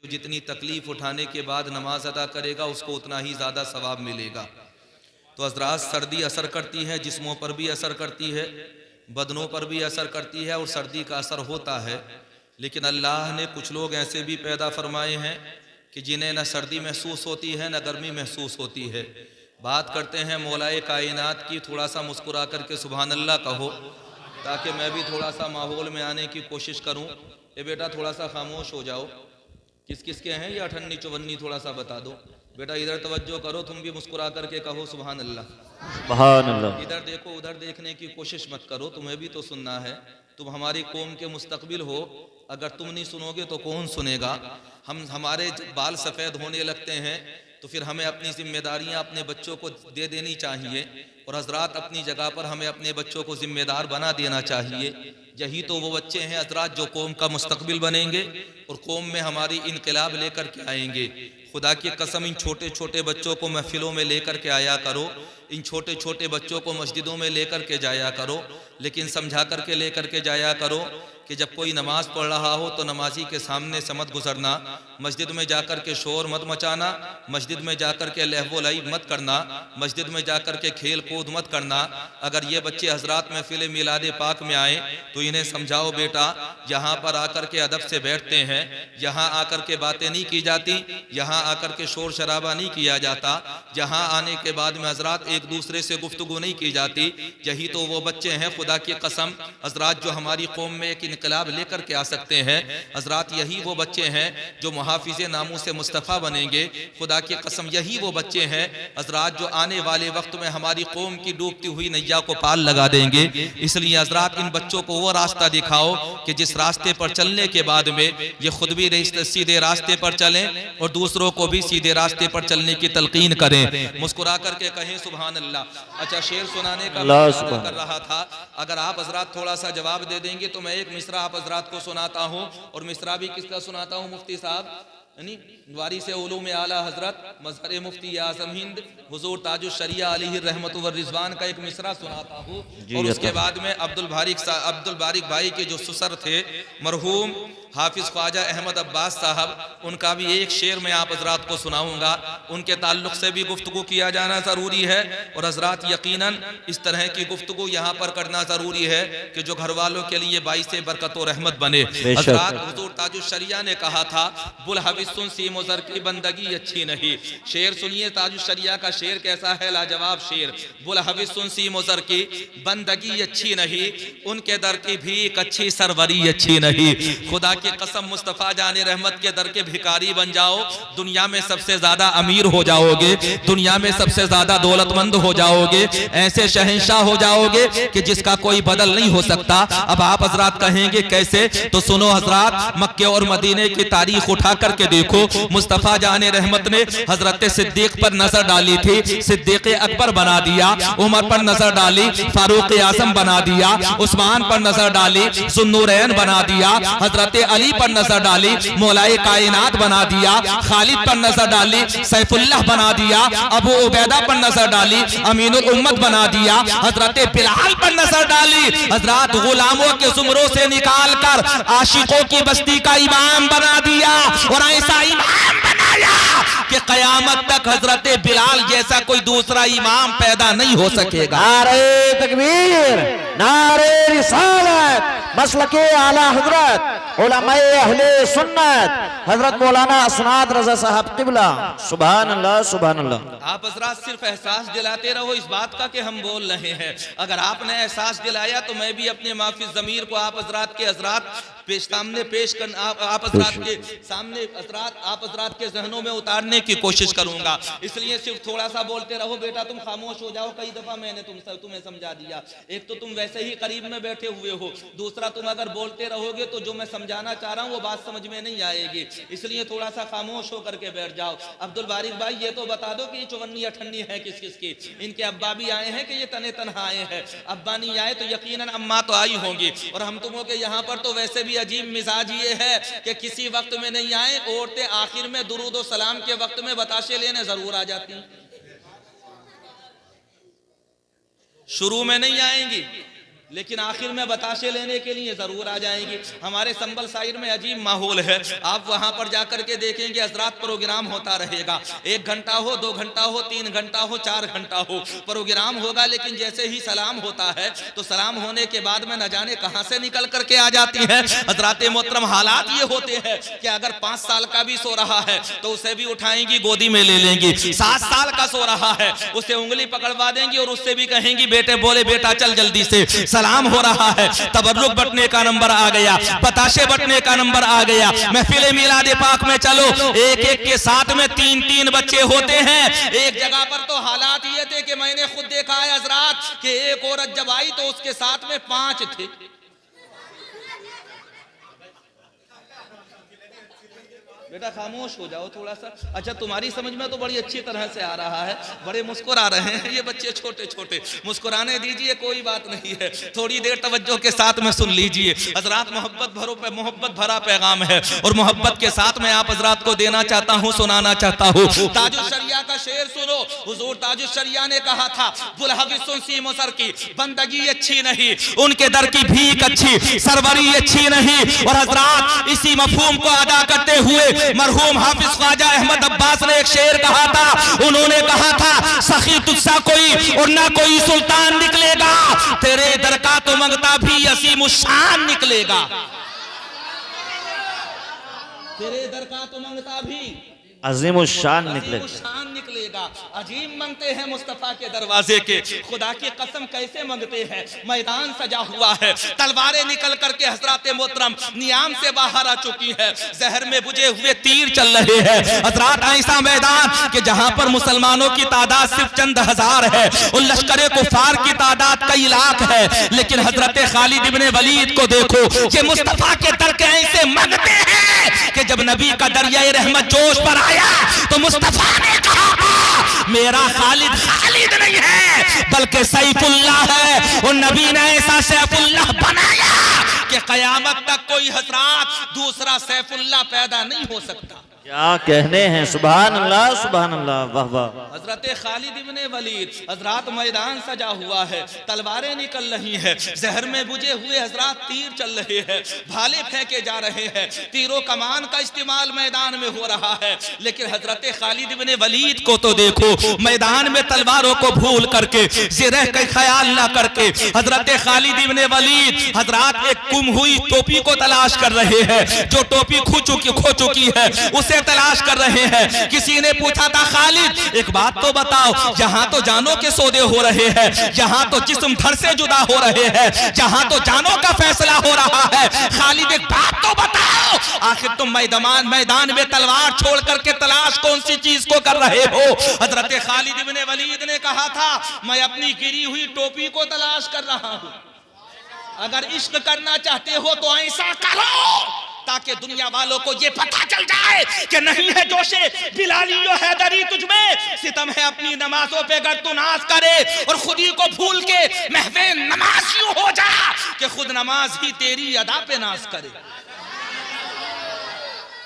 जो जितनी तकलीफ उठाने के बाद नमाज अदा करेगा उसको उतना ही ज़्यादा सवाब मिलेगा। तो हज़रात, सर्दी असर करती है, जिस्मों पर भी असर करती है, बदनों पर भी असर करती है और सर्दी का असर होता है। लेकिन अल्लाह ने कुछ लोग ऐसे भी पैदा फरमाए हैं कि जिन्हें न सर्दी महसूस होती है न गर्मी महसूस होती है। बात करते हैं मौलाए कायनात की, थोड़ा सा मुस्कुरा करके सुभान अल्लाह कहो, ताकि मैं भी थोड़ा सा माहौल में आने की कोशिश करूं। ए बेटा थोड़ा सा खामोश हो जाओ, किस किस के हैं ये अठन्नी चौवन्नी, थोड़ा सा बता दो। बेटा इधर तवज्जो करो, तुम भी मुस्कुरा करके कहो सुभान अल्लाह। सुभान अल्लाह। इधर देखो, उधर देखने की कोशिश मत करो, तुम्हें भी तो सुनना है। तुम हमारी कौम के मुस्तकबिल हो, अगर तुम नहीं सुनोगे तो कौन सुनेगा। हमारे बाल सफ़ेद होने लगते हैं तो फिर हमें अपनी जिम्मेदारियां अपने बच्चों को दे देनी चाहिए, और हजरात अपनी जगह पर हमें अपने बच्चों को जिम्मेदार बना देना चाहिए। यही तो वो बच्चे हैं हजरात जो कौम का मुस्तकबिल बनेंगे और कौम में हमारी इनकलाब लेकर के आएंगे। खुदा की कसम, इन छोटे छोटे बच्चों को महफिलों में लेकर के आया करो, इन छोटे छोटे बच्चों को मस्जिदों में लेकर के जाया करो, लेकिन समझा करके लेकर के जाया करो कि जब कोई नमाज पढ़ रहा हो तो नमाजी के सामने से मत गुजरना, मस्जिद में जाकर के शोर मत मचाना, मस्जिद में जाकर के लहवो लाइब मत करना, मस्जिद में जाकर के खेल कूद मत करना। अगर ये बच्चे हजरात महफिल मिलाद पाक में आए तो इन्हें समझाओ, बेटा यहाँ पर आकर के अदब से बैठते हैं, यहाँ आकर के बातें नहीं की जाती, यहाँ आकर के शोर शराबा नहीं किया जाता, यहाँ आने के बाद में हजरात एक दूसरे से गुफ्तगू नहीं की जाती। यही तो वो बच्चे हैं खुदा की कसम हजरात जो हमारी कौम में एक इनकलाब लेकर के आ सकते हैं। हजरात यही वो बच्चे हैं जो मुहाफिज़े नामूसे मुस्तफ़ा बनेंगे। खुदा की कसम यही वो बच्चे हैं हजरात जो आने वाले वक्त में हमारी कौम की डूबती हुई नैया को पाल लगा देंगे। इसलिए हजरात इन बच्चों को वो रास्ता दिखाओ कि जिस रास्ते पर चलने के बाद में ये खुद भी सीधे रास्ते पर चलें और दूसरों को भी सीधे रास्ते पर चलने की तलकीन करें। मुस्कुरा करके कहें सुभान अल्लाह। अच्छा, शेर सुनाने का कर रहा था, अगर आप हजरात थोड़ा सा जवाब दे देंगे तो मैं एक मिसरा आप हजरात को सुनाता हूँ। और मिसरा भी किसका सुनाता हूँ? मुफ्ती साहब यानी वारिस उलूम आला हजरत मजहर मुफ्ती आज़म हिंद हुजूर ताजुश शरिया अलैहि रहमत व रिजवान का एक मिसरा सुनाता हूँ। और उसके बाद में अब्दुल बारिक भाई के जो ससुर थे मरहूम हाफिज ख्वाजा अहमद अब्बास साहब, उनका भी एक शेर मैं आप हजरात को सुनाऊंगा। उनके ताल्लुक से भी गुफ्तगू किया जाना ज़रूरी है और हजरात यकीनन इस तरह की गुफ्तगू यहाँ पर करना ज़रूरी है कि जो घर वालों के लिए बाइस बरकत व रहमत बने। हजरात हुजूर ताजुश शरिया ने कहा था, बुल हविस्सुन सी मुज़र की बंदगी अच्छी नहीं। शेर सुनिए, ताजुश शरिया का शेर कैसा है, लाजवाब शेर। बुल हविस्सुन सी मुज़र की बंदगी अच्छी नहीं, उनके दर की भीख अच्छी सरवरी अच्छी नहीं। खुदा की कसम मुस्तफ़ा जाने रहमत के दर के भिखारी बन जाओ, दुनिया में सबसे ज्यादा अमीर हो जाओगे, दुनिया में सबसे ज्यादा दौलतमंद हो जाओगे, ऐसे शहंशाह हो जाओगे कि जिसका कोई बदल नहीं हो सकता। अब आप हजरात कहेंगे कैसे? तो सुनो हजरात, मक्के और मदीने की तारीख उठा करके देखो। मुस्तफ़ा जाने रहमत ने हजरत सिद्दीक पर नजर डाली थी, सिद्दीक अकबर बना दिया, उमर पर नजर डाली, फारूक आजम बना दिया, उस्मान पर नजर डाली, ज़ुन्नूरैन बना दिया, हजरत अली पर नजर डाली, मौलाए कायनात बना दिया, खालिद पर नजर डाली, सैफुल्लाह बना दिया, अबू उबैदा पर नजर डाली, अमीनुल उम्मत बना दिया, हजरत बिलाल पर नजर डाली। हजरत गुलामों के जुमरों से निकाल कर आशिकों की बस्ती का इमाम बना दिया और ऐसा इमाम बनाया कि कयामत तक हजरत बिलाल जैसा कोई दूसरा इमाम पैदा नहीं हो सकेगा। नारे तकबीर, नारे रिसालत, मसलके आला हजरत उलमाए अहले सुन्नत हजरत मौलाना असनाद रजा साहब किबला। सुभान अल्लाह, सुभान अल्लाह। आप हजरात सिर्फ एहसास दिलाते रहो इस बात का कि हम बोल रहे हैं। अगर आपने एहसास दिलाया तो मैं भी अपने माफी ज़मीर को आप हजरात के सामने पेश कर, आप हजरात के सामने आप हजरात के जहनों में उतारने की कोशिश करूंगा। इसलिए सिर्फ थोड़ा सा बोलते रहो, बेटा तुम खामोश हो जाओ। कई दफा मैंने तुम्हें समझा दिया। एक तो तुम वैसे ही करीब में बैठे हुए हो, दूसरा तुम अगर बोलते रहोगे तो जो मैं समझाना चाह रहा हूँ वो बात समझ में नहीं आएगी। इसलिए थोड़ा सा खामोश होकर के बैठ जाओ। अब्दुल बारिक भाई, ये तो बता दो कि ये चौवन्नी अठन्नी है किस किस की? इनके अब्बा भी आए हैं कि ये तने तनहा आए हैं? अब्बा नहीं आए तो यकीनन अम्मा तो आई होंगी। और हम तुमों के यहाँ पर तो वैसे भी अजीब मिजाज ये है कि किसी वक्त में नहीं आए, औरतें आखिर में दुरूद और सलाम के वक्त में बताशे लेने जरूर आ जाती हैं, शुरू में नहीं आएंगी। लेकिन आखिर में बताशे लेने के लिए जरूर आ जाएंगी। हमारे संबल साइड में अजीब माहौल है, आप वहां पर जाकर के देखेंगे हजरात प्रोग्राम होता रहेगा, 1 घंटा हो, 2 घंटा हो, 3 घंटा हो, 4 घंटा हो प्रोग्राम होगा, लेकिन जैसे ही सलाम होता है तो सलाम होने के बाद में न जाने कहां से निकल करके आ जाती है। हजरात मोहतरम हालात ये होते हैं कि अगर 5 साल का भी सो रहा है तो उसे भी उठाएंगी, गोदी में ले लेंगी। 7 साल का सो रहा है उसे उंगली पकड़वा देंगी और उससे भी कहेंगी बेटे बोले बेटा चल जल्दी से, सलाम हो रहा है। तबर्रुक बटने का नंबर आ गया, बताशे बटने का नंबर आ गया। महफिल मिलाद पाक में चलो, एक एक के साथ में 3-3 बच्चे होते हैं। एक जगह पर तो हालात ये थे कि मैंने खुद देखा है हजरात कि एक औरत जब आई तो उसके साथ में 5 थे। बेटा खामोश हो जाओ थोड़ा सा। अच्छा तुम्हारी समझ में तो बड़ी अच्छी तरह से आ रहा है, बड़े मुस्कुरा रहे हैं ये बच्चे छोटे छोटे, मुस्कुराने दीजिए कोई बात नहीं है, थोड़ी देर तवज्जो के साथ में सुन लीजिए। हजरात मोहब्बत भरा पैगाम है और मोहब्बत के साथ में आप हजरात को देना चाहता हूँ, सुनाना चाहता हूँ। ताजुश शरिया का शेर सुनो। हुजूर ताजुश शरिया ने कहा था मुसर की बंदगी अच्छी नहीं, उनके दर की भीख अच्छी, सरवरी अच्छी नहीं। और हजरात इसी मफहूम को अदा करते हुए मरहूम हाफिज ख्वाजा अहमद अब्बास ने एक शेर कहा था। उन्होंने कहा था सखी तुझसा कोई और ना कोई सुल्तान निकलेगा, तेरे दर का तो मंगता भी असीम शान निकलेगा। तेरे दर का तो मंगता भी अजीम शान निकलेगा। अजीम मांगते हैं मुस्तफा के दरवाजे के, खुदा की कसम कैसे मांगते हैं। मैदान सजा हुआ है, तलवारें निकल करके हजरात मोहतरम नियाम से बाहर आ चुकी है, जहर में बुझे हुए तीर चल रहे हैं। हजरात ऐसा मैदान कि जहां पर मुसलमानों की तादाद सिर्फ चंद हजार है और लश्कर कुफार की तादाद कई लाख है, लेकिन हजरत खालिद इब्ने वलीद को देखो, ये मुस्तफा के दर के ऐसे मांगते हैं कि जब नबी का दरिया रहमत जोश पर आया तो मुस्तफा ने कहा मेरा खालिद नहीं है बल्कि सैफुल्लाह है। और नबी ने ऐसा सैफुल्लाह बनाया कि कयामत तक कोई हजरात दूसरा सैफुल्लाह पैदा नहीं हो सकता। क्या कहने हैं, सुभान अल्लाह सुभान अल्लाह, वाह वाह। हजरत खालिद इब्ने वलीद, हजरात मैदान सजा हुआ है, तलवारें निकल रही हैं, जहर में बुझे हुए हजरात तीर चल रहे हैं, भाले फेंके जा रहे हैं, तीरों कमान का इस्तेमाल मैदान में हो रहा है। लेकिन हजरत खालिद इब्ने वलीद को तो देखो, मैदान में तलवारों को भूल करके, ज़िरह का ख्याल ना करके, हजरत खालिद इब्ने वलीद हजरात एक गुम हुई टोपी को तलाश कर रहे हैं, जो टोपी खो चुकी है उसे तलाश कर रहे हैं। किसी ने पूछा था खालिद एक बात तो बताओ, यहाँ तो जानों के सौदे हो रहे हैं, यहाँ तो जिस्म धड़ से जुदा हो रहे हैं, जहाँ तो जानों का फैसला हो रहा है, खालिद एक बात तो बताओ, आखिर तुम मैदान में तलवार छोड़ करके तलाश कौन सी चीज को कर रहे हो। हजरत खालिद इब्ने वलीद ने कहा था मैं अपनी गिरी हुई टोपी को तलाश कर रहा हूँ। अगर इश्क करना चाहते हो तो ऐसा करो ताकि दुनिया वालों को ये पता चल जाए कि नहीं है जोशे बिलालियो हैदरी तुझमें, सितम है अपनी नमाजों पे अगर तू नाज करे और खुदी को भूल के महवे नमाज यूं हो जा कि खुद नमाज ही तेरी अदा पे नाज करे।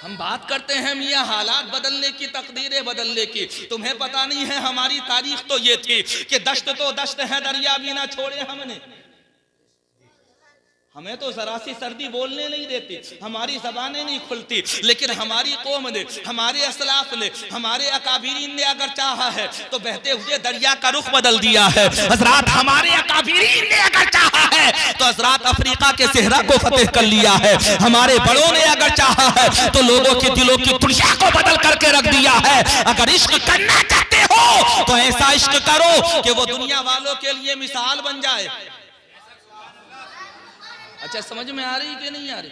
हम बात करते हैं मियाँ हालात बदलने की, तकदीरें बदलने की। तुम्हें पता नहीं है हमारी तारीख तो ये थी कि दश्त है दरिया भी ना छोड़े हमने, हमें तो जरा सी सर्दी बोलने नहीं देती, हमारी जबानें नहीं खुलती, लेकिन हमारी कौम ने, हमारे असलाफ ने, हमारे अकाबिरीन ने अगर चाहा है तो बहते हुए दरिया का रुख बदल दिया है। हजरात हमारे अकाबिरीन ने अगर चाहा है तो हजरात अफ्रीका के सेहरा को फतेह कर लिया है। हमारे बड़ों ने अगर चाहा है तो लोगों के दिलों की दुनिया को बदल करके रख दिया है। अगर इश्क करना चाहते हो तो ऐसा इश्क करो कि वो दुनिया वालों के लिए मिसाल बन जाए। अच्छा समझ में आ रही कि नहीं आ रही?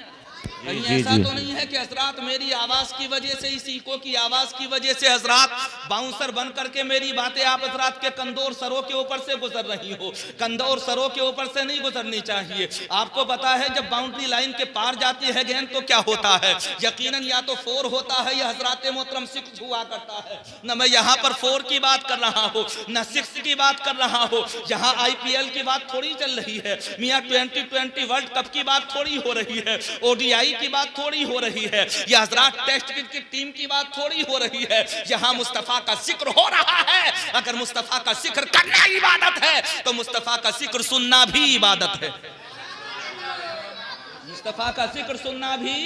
कहीं ऐसा तो नहीं है कि हजरात मेरी आवाज की वजह से, इस इको की आवाज की वजह से हजरात बाउंसर बन करके मेरी बातें आप हजरात के कंदोर सरों के ऊपर से गुजर रही हो। कंदोर सरों के ऊपर से नहीं गुजरनी चाहिए। आपको पता है जब बाउंड्री लाइन के पार जाती है गेंद तो क्या होता है, यकीनन या तो 4 होता है या हजरात मोहतरम 6 हुआ करता है। न मैं यहाँ पर 4 की बात कर रहा हूँ न 6 की बात कर रहा हूँ। यहाँ IPL की बात थोड़ी चल रही है मियाँ, 2020 वर्ल्ड कप की बात थोड़ी हो रही है, ODI की बात थोड़ी हो रही है, या हजरात टेस्ट क्रिकेट टीम की बात थोड़ी हो रही है। यहाँ मुस्तफा मुस्तफ़ा का जिक्र हो रहा है, अगर मुस्तफ़ा का जिक्र करना इबादत है तो मुस्तफ़ा का जिक्र सुनना भी इबादत है। मुस्तफ़ा का जिक्र सुनना भी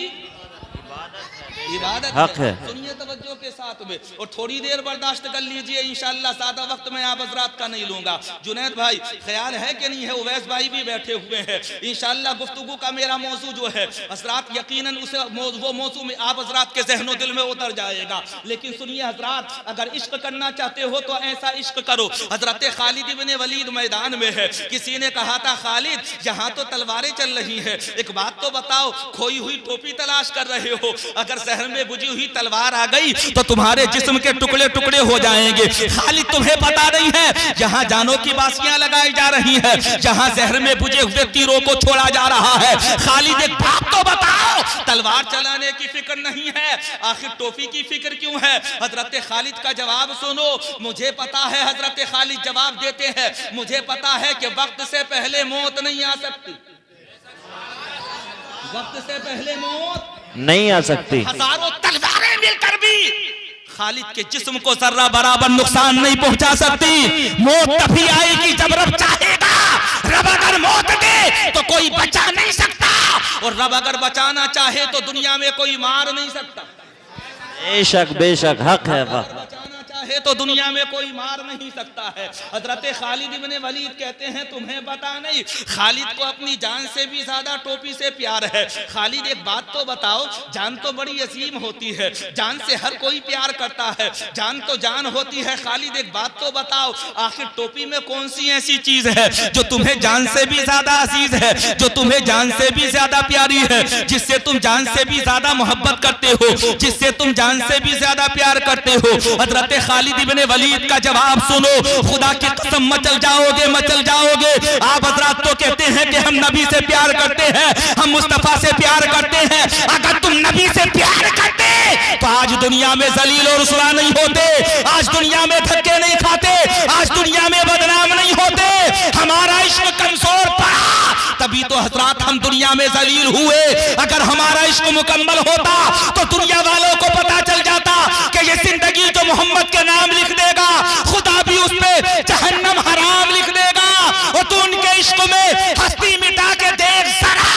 इबादत है। सुनिए तवज्जो के साथ में, और थोड़ी देर बर्दाश्त कर लीजिए, इंशाअल्लाह ज़्यादा वक्त मैं आप हज़रात का नहीं लूंगा। जुनैद भाई ख्याल है कि नहीं है, उवैस भाई भी बैठे हुए हैं। इंशाअल्लाह गुफ्तगू का मेरा मौजू जो है हज़रात यकीनन उसे वो मौजू में आप हज़रात के ज़हनो दिल में उतर जाएगा। लेकिन सुनिए हज़रात, अगर इश्क करना चाहते हो तो ऐसा इश्क करो। हज़रत खालिद इब्न वलीद मैदान में है, किसी ने कहा था खालिद यहाँ तो तलवारें चल रही है, एक बात तो बताओ, खोई हुई टोपी तलाश कर रहे हो, अगर शहर में बुझी हुई तलवार आ गई तो तुम्हारे जिस्म के टुकड़े टुकड़े हो जाएंगे। खालिद तुम्हें पता नहीं है जहां जानों की बासियां लगाई जा रही हैं, जहां शहर में बुझे हुए तीरों को छोड़ा जा रहा है। खालिद एक बात तो बताओ, तलवार चलाने की फिक्र नहीं है, आखिर टोपी की फिक्र क्यों है? हजरत खालिद का जवाब सुनो, मुझे पता है। हजरत खालिद जवाब देते हैं, मुझे पता है कि वक्त से पहले मौत नहीं आ सकती, वक्त से पहले मौत नहीं आ सकती। हजारों तलवारें मिलकर भी खालिद के जिस्म को जर्रा बराबर नुकसान नहीं पहुंचा सकती। मौत तभी आएगी जब रब चाहेगा। रब अगर मौत दे तो कोई बचा नहीं सकता, और रब अगर बचाना चाहे तो दुनिया में कोई मार नहीं सकता। बेशक बेशक हक है, है तो दुनिया में कोई मार नहीं सकता है। हजरत खालिद इब्न वलीद कहते हैं, तुम्हें पता नहीं, खालिद को अपनी जान से भी ज्यादा टोपी से प्यार है। खालिद एक बात तो बताओ, जान तो बड़ी अजीम होती है, जान से हर कोई प्यार करता है, जान तो जान होती है। खालिद एक बात तो बताओ, आखिर टोपी में कौन सी ऐसी चीज है जो तुम्हें जान से भी ज्यादा अजीज है, जो तुम्हें जान से भी ज्यादा प्यारी है, जिससे तुम जान से भी ज्यादा मोहब्बत करते हो, जिससे तुम जान से भी ज्यादा प्यार करते हो? हजरत खालिद इब्न वलीद का जवाब सुनो, खुदा की कसम मचल जाओगे, मचल जाओगे। आप हजरात तो कहते हैं कि हम नबी से प्यार करते हैं, हम मुस्तफा से प्यार करते हैं। अगर तुम नबी से प्यार करते तो आज दुनिया में जलील और रुसवा नहीं होते, आज दुनिया में धक्के नहीं खाते, आज दुनिया में बदनाम नहीं होते। हमारा इश्क कमजोर पड़ा, तभी तो हजरात हम दुनिया में जलील हुए। अगर हमारा इश्क मुकम्मल होता तो दुनिया वालों को पता चल जाता कि ये जिंदगी तो मोहम्मद के नाम लिख देगा, खुदा भी उस पे जहन्नम हराम लिख देगा। और तू उनके इश्क में हस्ती मिटा के देख जरा,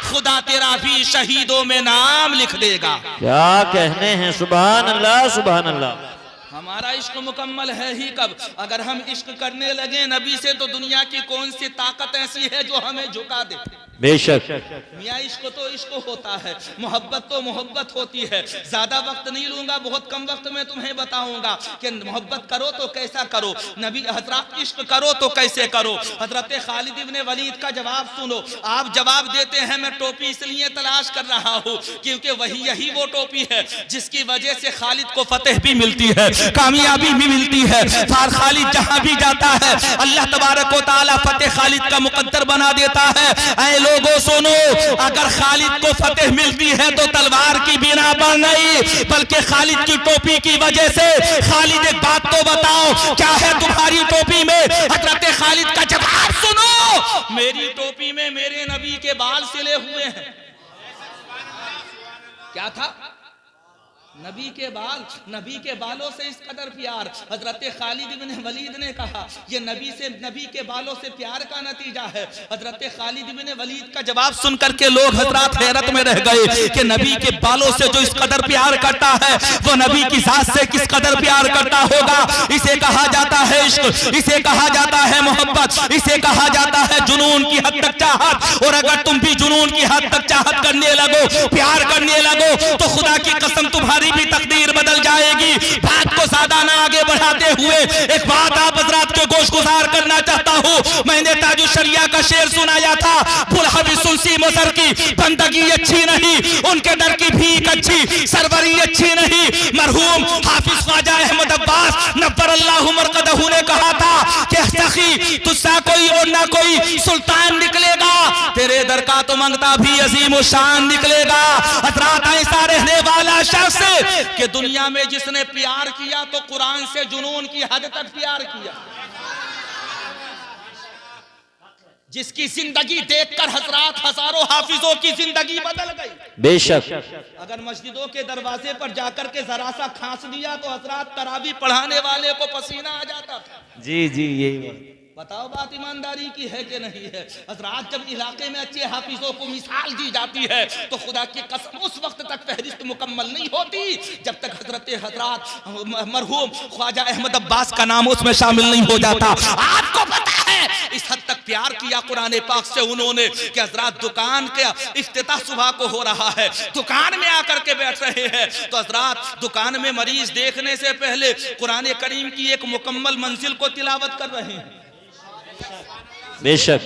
खुदा तेरा भी शहीदों में नाम लिख देगा। क्या कहने हैं, सुभान अल्लाह सुभान अल्लाह। हमारा इश्क मुकम्मल है ही कब? अगर हम इश्क करने लगे नबी से तो दुनिया की कौन सी ताकत ऐसी है जो हमें झुका दे? बेशक मियाँ इश्क तो इश्क होता है, मोहब्बत तो मोहब्बत होती है। ज्यादा वक्त नहीं लूंगा, बहुत कम वक्त में तुम्हें बताऊंगा कि मोहब्बत करो तो कैसा करो, नबी हजरत इश्क करो तो कैसे करो। हजरत खालिद इब्न वलीद का जवाब सुनो। आप जवाब देते हैं, मैं टोपी इसलिए तलाश कर रहा हूँ क्योंकि वही यही वो टोपी है जिसकी वजह से खालिद को फतेह भी मिलती है, कामयाबी भी मिलती है। खालिद जहाँ भी जाता है अल्लाह तबारक व तआला फतेह खालिद का मुकद्दर बना देता है। ऐ लोगों सुनो, अगर खालिद को फतेह मिलती है तो तलवार की बिना पर नहीं, बल्कि खालिद की टोपी की वजह से। खालिद एक बात तो बताओ, क्या है तुम्हारी टोपी में? हजरत खालिद का जवाब सुनो, मेरी टोपी में मेरे नबी के बाल सिले हुए हैं। क्या था? नबी के बाल, नबी के बालों से इस कदर प्यार। हजरत खालिद इब्न वलीद ने कहा, ये नबी से, नबी के बालों से प्यार का नतीजा है। हजरत खालिद इब्न वलीद का जवाब सुन करके लोग हजरात हैरत में रह गए कि नबी के बालों से जो इस कदर प्यार करता है वो नबी की जात से किस कदर प्यार करता होगा। इसे कहा जाता है इश्क, इसे कहा जाता है मोहब्बत, इसे कहा जाता है जुनून की हद तक चाहत। और अगर तुम भी जुनून की हद तक चाहत करने लगो, प्यार करने लगो, तो खुदा की कसम तुम्हारी भी तकदीर बदल जाएगी। बात को ज्यादा ना आगे बढ़ाते हुए एक बात आप हजरात के गोश गुजार करना चाहता हूँ। मैंने ताजु शरिया का शेर सुनाया था, बुलहबी सुनसी मुसर की बंदगी अच्छी नहीं, उनके दर की भीख अच्छी, सरवरी अच्छी नहीं। मरहूम हाफिज ख्वाजा अहमद अब्बास नव्वर अल्लाहु मरकदहू ने कहा था कि सखी तुझसा कोई और ना कोई सुल्तान निकलेगा, तेरे दर का तो मंगता भी अजीम शान निकलेगा। हजरात ऐसा रहने वाला शख्स कि दुनिया में जिसने प्यार किया तो कुरान से जुनून की हद तक प्यार किया। जिसकी जिंदगी देखकर हजरात हजारों हाफिजों की जिंदगी बदल गई। बेशक। अगर मस्जिदों के दरवाजे पर जाकर के जरा सा खांस दिया तो हजरात तरावी पढ़ाने वाले को पसीना आ जाता था। जी जी, यही बताओ बात ईमानदारी की है कि नहीं है। हजरात जब इलाके में अच्छे हाफिजों को मिसाल दी जाती है तो खुदा की कसम उस वक्त तक फहरिस्त मुकम्मल नहीं होती जब तक हजरत मरहूम ख्वाजा अहमद अब्बास का नाम उसमें शामिल नहीं हो जाता। आपको पता है इस हद तक प्यार किया कुरान पाक से उन्होंने कि हजरात दुकान के इफ्तिताह सुबह को हो रहा है, दुकान में आकर के बैठ रहे हैं तो हजरात दुकान में मरीज देखने से पहले कुरान करीम की एक मुकम्मल मंजिल को तिलावत कर रहे हैं। बेशक।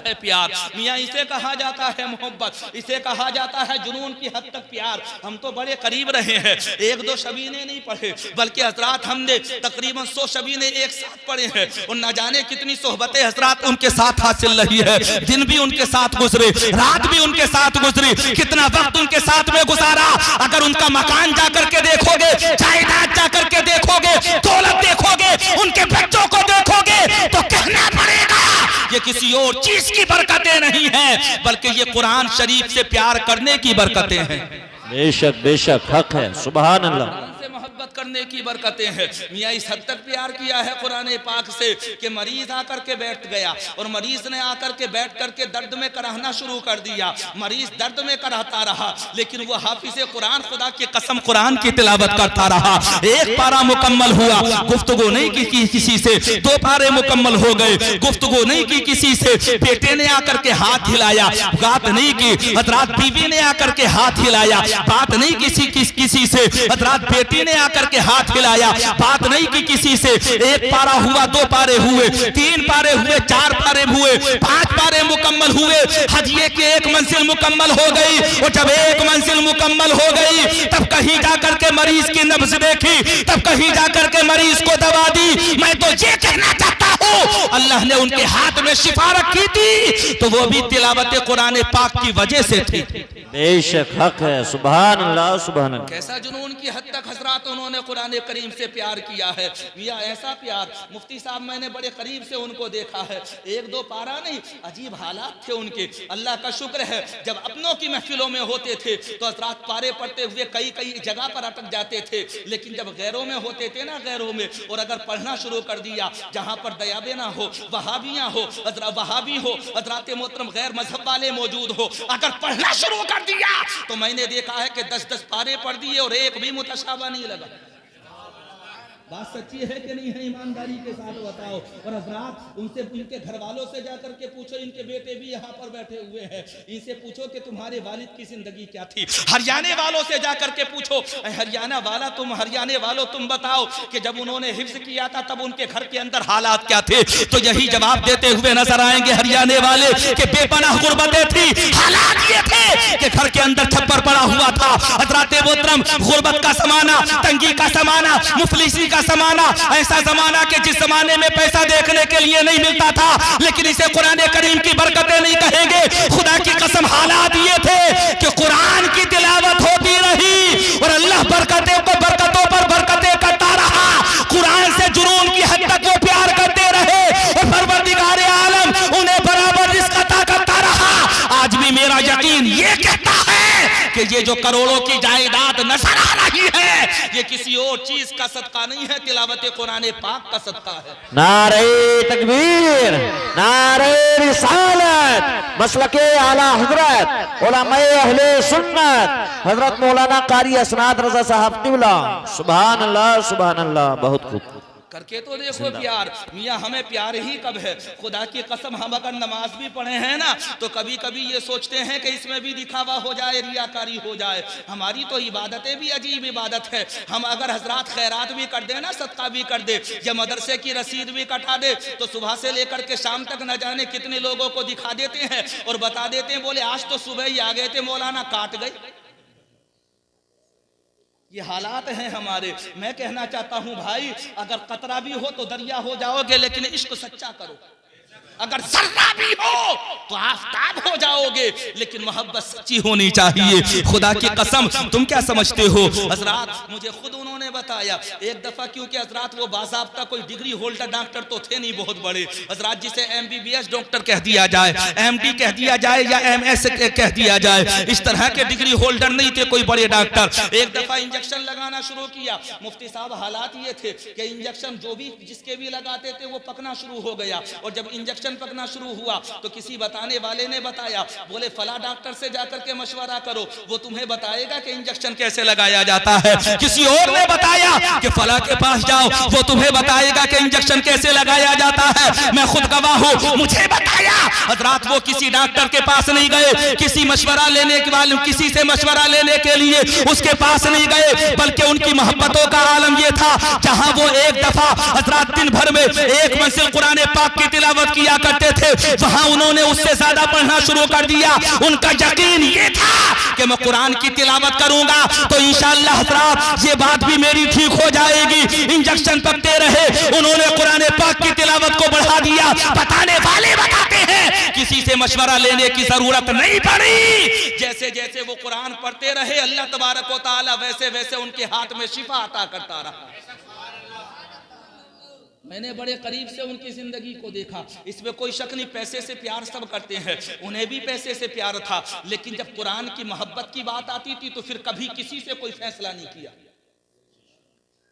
है प्यार मियाँ, इसे कहा जाता है मोहब्बत, इसे कहा जाता है जुनून की हद तक प्यार। हम तो बड़े करीब रहे हैं, एक दो शबीने नहीं पढ़े बल्कि हजरात हमने तकरीबन 100 शबीने एक साथ पढ़े हैं और न जाने कितनी सोहबतें हजरात उनके साथ हासिल रही है। दिन भी उनके साथ गुजरे, रात भी उनके साथ गुजरी, कितना वक्त उनके साथ में गुजारा। अगर उनका मकान जाकर के देखोगे, जायदाद जाकर के देखोगे, दौलत देखोगे, उनके बच्चों को देखोगे तो कहना पड़ेगा ये किसी और चीज की बरकतें नहीं है बल्कि ये कुरान शरीफ से प्यार करने की बरकतें हैं। बेशक बेशक, हक है, सुभान अल्लाह। से मोहब्बत करने की बरकतें हैं। मियाँ इस हद तक प्यार किया है कुरान पाक से कि मरीज आकर के बैठ गया और मरीज ने आकर के बैठ करके दर्द में कराहना शुरू कर दिया। मरीज दर्द में कराहता रहा लेकिन वो हाफिज कुरान खुदा की कसम कुरान की तिलावत करता रहा। एक पारा मुकम्मल हुआ, गुफ्तगू नहीं की किसी से, 2 पारे मुकम्मल हो गए, गुफ्तगू नहीं की किसी से। बेटे ने आकर के हाथ हिलाया, बात नहीं की। हजरात बीवी ने आकर के हाथ हिलाया, बात नहीं किसी से। हजरात बेटी ने आकर के हाथ हिलाया, बात नहीं की किसी से। 1 पारा हुआ, 2 पारे हुए, 3 पारे हुए, 4 पारे हुए, 5 पारे मुकम्मल हुए। हजिए की 1 मंजिल मुकम्मल हो गई और जब 1 मंजिल मुकम्मल हो गई तब कहीं जाकर के मरीज की नब्ज देखी, तब कहीं जाकर के मरीज को दवा दी। मैं तो ये कहना चाहता हूँ अल्लाह ने उनके हाथ में शिफा रखी थी तो वो भी तिलावत कुरान पाक की वजह से थी। बेशक, हक है, सुभान अल्लाह सुभान अल्लाह। कैसा जुनून की हद तक हजरात उन्होंने कुरान करीम से प्यार किया है। मियाँ ऐसा प्यार मुफ्ती साहब मैंने बड़े करीब से उनको देखा है, 1-2 पारा नहीं, अजीब हालात थे उनके। अल्लाह का शुक्र है जब अपनों की महफिलों में होते थे तो हजरात पारे पढ़ते हुए कई जगह पर अटक जाते थे, लेकिन जब गैरों में होते थे ना, गैरों में, और अगर पढ़ना शुरू कर दिया जहाँ पर दयाबे ना हो, वहाबियाँ हो, वहाबी हो, हजरात मोहतरम गैर मजहब वाले मौजूद हो, अगर पढ़ना शुरू कर दिया तो मैंने देखा है कि 10-10 पारे पढ़ दिए और एक भी मुतशाबा नहीं लगा। बात सच्ची है कि नहीं है, ईमानदारी के साथ बताओ। और हजरात उनसे, उनके घर वालों से जाकर के पूछो, इनके बेटे भी यहाँ पर बैठे हुए हैं, इनसे पूछो कि तुम्हारे वालिद की जिंदगी क्या थी। हरियाणा वालों से जाकर के पूछो, हरियाणा वाला तुम, हरियाणा वालों तुम बताओ कि जब उन्होंने हिफ्ज किया था तब उनके घर के अंदर हालात क्या थे। तो यही जवाब देते हुए नजर आएंगे हरियाणा वाले कि बेपनाह गुर्बतें थी, हालात ये थे कि घर के अंदर छप्पर पड़ा हुआ था। हजरात मोहतरम गुर्बत का जमाना, तंगी का जमाना, मुफलिसी का जमाना, ऐसा जमाना कि जिस जमाने में पैसा देखने के लिए नहीं मिलता था, लेकिन इसे कुरान करीम की बरकतें नहीं कहेंगे। खुदा की कसम हालात ये थे कि कुरान की तिलावत होती रही और अल्लाह बरकतों पर बरकतें करता रहा। कुरान से जुनून की हद तक वो प्यार करते रहे और परवरदिगार आलम उन्हें बराबर रिज़्क़ अता करता रहा। आज भी मेरा यकीन ये कहता है कि ये जो करोड़ों की जायदाद नजर आ रही है ये किसी और चीज का सदका नहीं है, तिलावत कुरान पाक का सदका है। नारे तकबीर, नारे रिसालत, मसलके आला हजरत उलमाए अहले सुन्नत हजरत मौलाना कारी असनाद रजा साहब क़िबला। सुभान अल्लाह सुभान अल्लाह। बहुत खूब करके तो देखो प्यार। मियाँ हमें प्यार ही कब है, खुदा की कसम हम अगर नमाज भी पढ़े हैं ना तो कभी कभी ये सोचते हैं कि इसमें भी दिखावा हो जाए, रियाकारी हो जाए। हमारी तो इबादतें भी अजीब इबादत है। हम अगर हजरात खैरात भी कर दे ना, सदका भी कर दे, या मदरसे की रसीद भी कटा दे तो सुबह से लेकर के शाम तक न जाने कितने लोगों को दिखा देते हैं और बता देते हैं, बोले आज तो सुबह ही आ गए थे मौलाना, काट गए। ये हालात हैं हमारे। मैं कहना चाहता हूं भाई, अगर कतरा भी हो तो दरिया हो जाओगे, लेकिन इश्क सच्चा करो। अगर जर्रा भी हो तो आफताब हो जाओगे, लेकिन मोहब्बत सच्ची होनी चाहिए। खुदा की कसम, तुम क्या समझते हो हजरात, मुझे खुद उन्होंने बताया एक दफा, क्योंकि हजरात वो बाज़ाब्ता कोई डिग्री होल्डर डॉक्टर तो थे नहीं बहुत बड़े हजरात, जिसे MBBS डॉक्टर कह दिया जाए, MD कह दिया जाए या MS कह दिया जाए, इस तरह के डिग्री होल्डर नहीं थे कोई बड़े डॉक्टर। एक दफा इंजेक्शन लगाना शुरू किया, मुफ्ती साहब हालात ये थे कि इंजेक्शन जो भी जिसके भी लगाते थे वो पकना शुरू हो गया, और जब इंजेक्शन पकना शुरू हुआ तो किसी बताने वाले ने बताया, बोले फला डॉक्टर से जाकर के मशवरा करो, वो तुम्हें बताएगा कि इंजेक्शन कैसे लगाया जाता है। किसी और ने बताया कि फला के पास जाओ, वो तुम्हें बताएगा कि इंजेक्शन कैसे लगाया जाता है। मैं खुद गवाह हूं, मुझे बताया हजरात, वो किसी डॉक्टर के पास नहीं गए, किसी मशवरा लेने के वाले किसी से मशवरा लेने के लिए उसके पास नहीं गए, बल्कि उनकी मोहब्बतों का आलम यह था, जहां वो एक दफा हजरात दिन भर में एक मंजिल कुरान पाक की तिलावत किया करते थे, वहां उन्होंने उससे ज्यादा पढ़ना शुरू कर दिया। उनका यकीन ये था कि मैं कुरान की तिलावत करूंगा तो इंशाअल्लाह हजरात ये बात भी मेरी ठीक हो जाएगी। इंजेक्शन पकते रहे, उन्होंने कुरान पाक की तिलावत को बढ़ा दिया। बताने वाले बताते हैं किसी से मशवरा लेने की जरूरत नहीं पड़ी। जैसे जैसे वो कुरान पढ़ते रहे, अल्लाह तबारक व तआला वैसे वैसे उनके हाथ में शिफा अता करता रहा। मैंने बड़े करीब से उनकी जिंदगी को देखा, इसमें कोई शक नहीं, पैसे से प्यार सब करते हैं, उन्हें भी पैसे से प्यार था, लेकिन जब कुरान की मोहब्बत की बात आती थी तो फिर कभी किसी से कोई फैसला नहीं किया,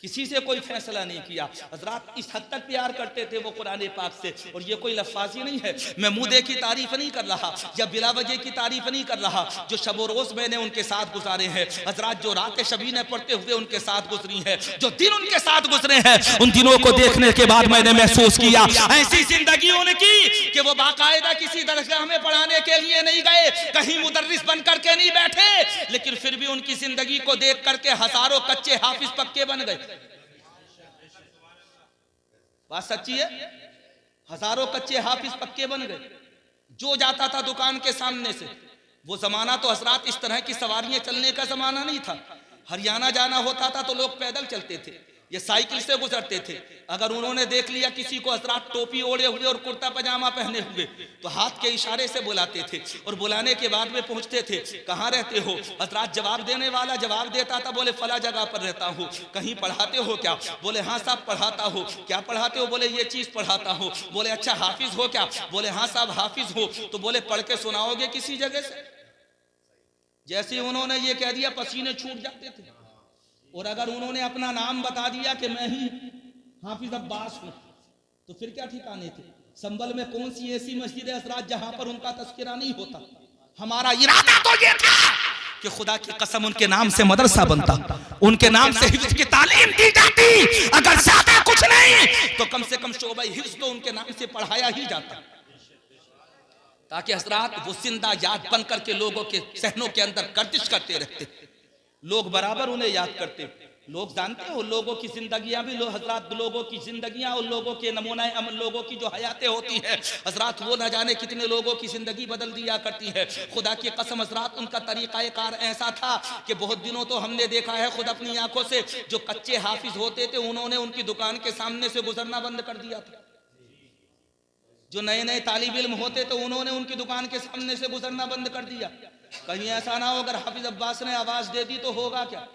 किसी से कोई फैसला नहीं किया। हजरात इस हद तक प्यार करते थे वो कुरान पाक से, और ये कोई लफ्ज़ी नहीं है, मैं मुद्दे की तारीफ नहीं कर रहा या बिला वजह की तारीफ नहीं कर रहा। जो शब रोज मैंने उनके साथ गुजारे हैं हजरात, जो रातें शबीने पढ़ते हुए उनके साथ गुजरी हैं, जो दिन उनके साथ गुजरे हैं, उन दिनों को देखने के बाद मैंने महसूस किया ऐसी जिंदगी उनकी कि वो बाकायदा किसी दरगाह में पढ़ाने के लिए नहीं गए, कहीं मुदर्रिस बन करके नहीं बैठे, लेकिन फिर भी उनकी जिंदगी को देख करके हजारों कच्चे हाफिज पक्के बन गए। बात सच्ची है, हजारों कच्चे हाफिज पक्के बन गए। जो जाता था दुकान के सामने से, वो जमाना तो हजरात इस तरह की सवारियां चलने का जमाना नहीं था। हरियाणा जाना होता था तो लोग पैदल चलते थे, ये साइकिल से गुजरते थे। अगर उन्होंने देख लिया किसी को हजरात टोपी ओढ़े हुए और कुर्ता पजामा पहने हुए तो हाथ के इशारे से बुलाते थे, और बुलाने के बाद में पूछते थे कहाँ रहते हो। हजरात जवाब देने वाला जवाब देता था, बोले फला जगह पर रहता हूँ। कहीं पढ़ाते हो क्या? बोले हाँ साहब पढ़ाता हो। क्या पढ़ाते हो? बोले ये चीज पढ़ाता हूँ। बोले अच्छा हाफिज हो क्या? बोले हाँ साहब हाफिज हो। तो बोले पढ़ के सुनाओगे किसी जगह से? जैसे उन्होंने ये कह दिया पसीने छूट जाते थे, और अगर उन्होंने अपना नाम बता दिया कि मैं ही हाफिज अब्बास हूं तो फिर क्या ठिकाने थे। संभल में कौन सी ऐसी मस्जिद है हजरात जहां पर उनका तस्करा नहीं होता। हमारा इरादा तो ये था कि खुदा की कसम उनके नाम से मदरसा बनता, उनके नाम से हिफ्ज की तालीम दी जाती, अगर ज्यादा कुछ नहीं तो कम से कम शोबा हिफ्ज तो उनके नाम से पढ़ाया ही जाता, ताकि हजरात वो जिंदा याद बन करके लोगों के सहनों के अंदर गर्दिश करते रहते। लोग बराबर उन्हें याद करते। लोग जानते हो लोगों की जिंदगियां भी हजरात, लोगों की जिंदगियां और लोगों के नमूना अमल, लोगों की जो हयातें होती हैं हजरात, वो न जाने कितने लोगों की जिंदगी बदल दिया करती है। खुदा की कसम हजरात, उनका तरीका कार ऐसा था कि बहुत दिनों तो हमने देखा है खुद अपनी आंखों से, जो कच्चे हाफिज होते थे उन्होंने उनकी दुकान के सामने से गुजरना बंद कर दिया था। जो नए नए तालिब इल्म होते तो उन्होंने उनकी दुकान के सामने से गुजरना बंद कर दिया। कहीं ऐसा ना हो अगर हाफिज अब्बास ने आवाज दे दी तो होगा क्या।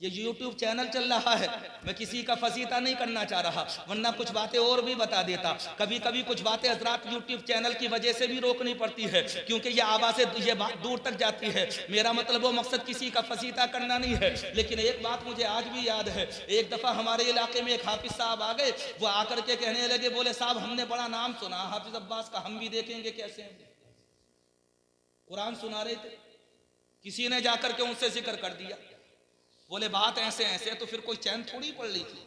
ये YouTube चैनल चल रहा है, मैं किसी का फसीता नहीं करना चाह रहा, वरना कुछ बातें और भी बता देता। कभी कभी कुछ बातें हजरात YouTube चैनल की वजह से भी रोकनी पड़ती है, क्योंकि ये आवाज़ें ये बात दूर तक जाती है। मेरा मतलब वो मकसद किसी का फसीता करना नहीं है। लेकिन एक बात मुझे आज भी याद है, एक दफ़ा हमारे इलाके में एक हाफिज साहब आ गए, वो आकर के कहने लगे, बोले साहब हमने बड़ा नाम सुना हाफिज अब्बास का, हम भी देखेंगे कैसे हैं। कुरान सुना रहे थे, किसी ने जाकर के उनसे जिक्र कर दिया, बोले बात ऐसे ऐसे, तो फिर कोई चैन थोड़ी पड़ रही थी।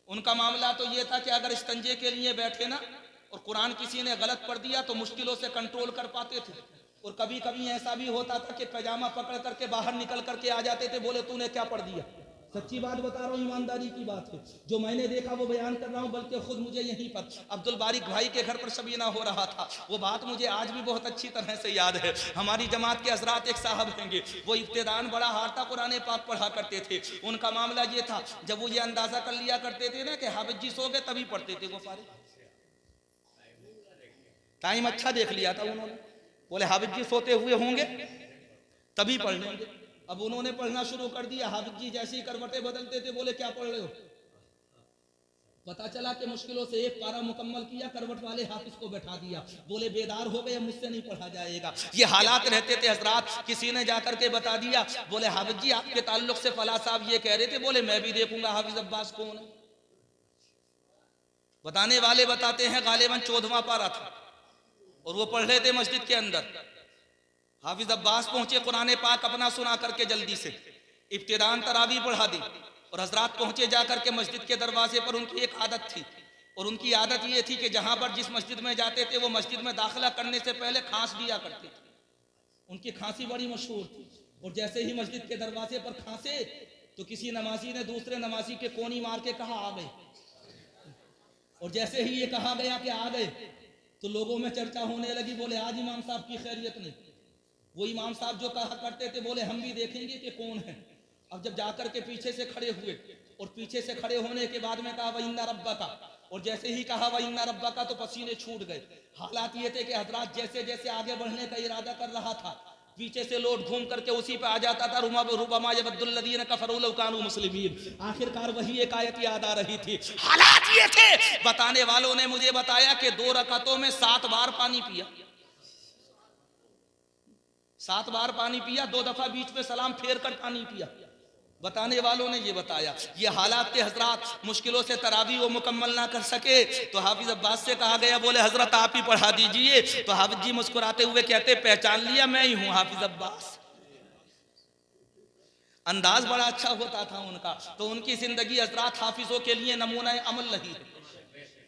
उनका मामला तो ये था कि अगर इस्तंजे के लिए बैठे ना और कुरान किसी ने गलत पढ़ दिया तो मुश्किलों से कंट्रोल कर पाते थे, और कभी कभी ऐसा भी होता था कि पैजामा पकड़ करके बाहर निकल करके आ जाते थे, बोले तूने क्या पढ़ दिया। सच्ची बात बता रहा हूँ, ईमानदारी की बात है, जो मैंने देखा वो बयान कर रहा हूँ। बल्कि खुद मुझे यहीं पर अब्दुल बारिक भाई के घर पर शबीना हो रहा था, वो बात मुझे आज भी बहुत अच्छी तरह से याद है। हमारी जमात के हजरात एक साहब हैंगे, वो इब्तिदान बड़ा हारता कुरान पाक पढ़ा करते थे। उनका मामला ये था, जब वो ये अंदाजा कर लिया करते थे ना कि हाफिज जी सो गए तभी पढ़ते थे वो सारे। टाइम अच्छा देख लिया था उन्होंने, बोले हाफिज जी सोते हुए होंगे तभी पढ़ लेंगे। अब उन्होंने पढ़ना शुरू कर दिया, हाफिज जी जैसे ही करवटें बदलते थे बोले क्या पढ़ रहे हो। पता चला कि मुश्किलों से एक पारा मुकम्मल किया, करवट वाले हाफिज को बैठा दिया, बोले बेदार हो गए, मुझसे नहीं पढ़ा जाएगा। ये हालात रहते थे हजरात। किसी ने जाकर के बता दिया, बोले हाफिज जी आपके ताल्लुक से फला साहब ये कह रहे थे, बोले मैं भी देखूंगा हाफिज अब्बास कौन है। बताने वाले बताते हैं गालिबन 14वां पारा था और वो पढ़ रहे थे मस्जिद के अंदर। हाफिज अब्बास पहुंचे, कुरान पाक अपना सुना करके जल्दी से इब्तिदान तरावी पढ़ा दी और हजरात पहुंचे जाकर के मस्जिद के दरवाजे पर। उनकी एक आदत थी और उनकी आदत ये थी कि जहां पर जिस मस्जिद में जाते थे वो मस्जिद में दाखिला करने से पहले खांस दिया करते थे। उनकी खांसी बड़ी मशहूर थी और जैसे ही मस्जिद के दरवाजे पर खांसे तो किसी नमाजी ने दूसरे नमाजी के कोनी मार के कहा आ गए। और जैसे ही ये कहा गया कि आ गए तो लोगों में चर्चा होने लगी, बोले आज इमाम साहब की खैरियत नहीं। वो इमाम साहब जो कहा करते थे, बोले हम भी देखेंगे कि कौन है। अब जब जाकर के पीछे से खड़े हुए और पीछे से खड़े होने के बाद में कहा वइन्ना रब्बा का, और जैसे ही कहा वइन्ना रब्बा का तो पसीने छूट गए। हालात ये थे कि हजरात जैसे जैसे आगे बढ़ने का इरादा कर रहा था, पीछे से लोट घूम करके उसी पे आ जाता था, रुबमा यबद्दुल्लज़ीना कफ़रू लौ कानू मुस्लिमीन। आखिरकार वही एक आयत याद आ रही थी। हालात ये थे, बताने वालों ने मुझे बताया कि 2 रकातों में 7 बार पानी पिया, 7 बार पानी पिया, 2 दफा बीच में सलाम फेर कर पानी पिया। बताने वालों ने ये बताया। ये हालात थे हजरात। मुश्किलों से तरावी वो मुकम्मल ना कर सके तो हाफिज अब्बास से कहा गया, बोले हजरत आप ही पढ़ा दीजिए। तो हाफिज जी मुस्कुराते हुए कहते, पहचान लिया, मैं ही हूं हाफिज अब्बास। अंदाज बड़ा अच्छा होता था उनका। तो उनकी जिंदगी हजरात हाफिजों के लिए नमूना अमल रही है,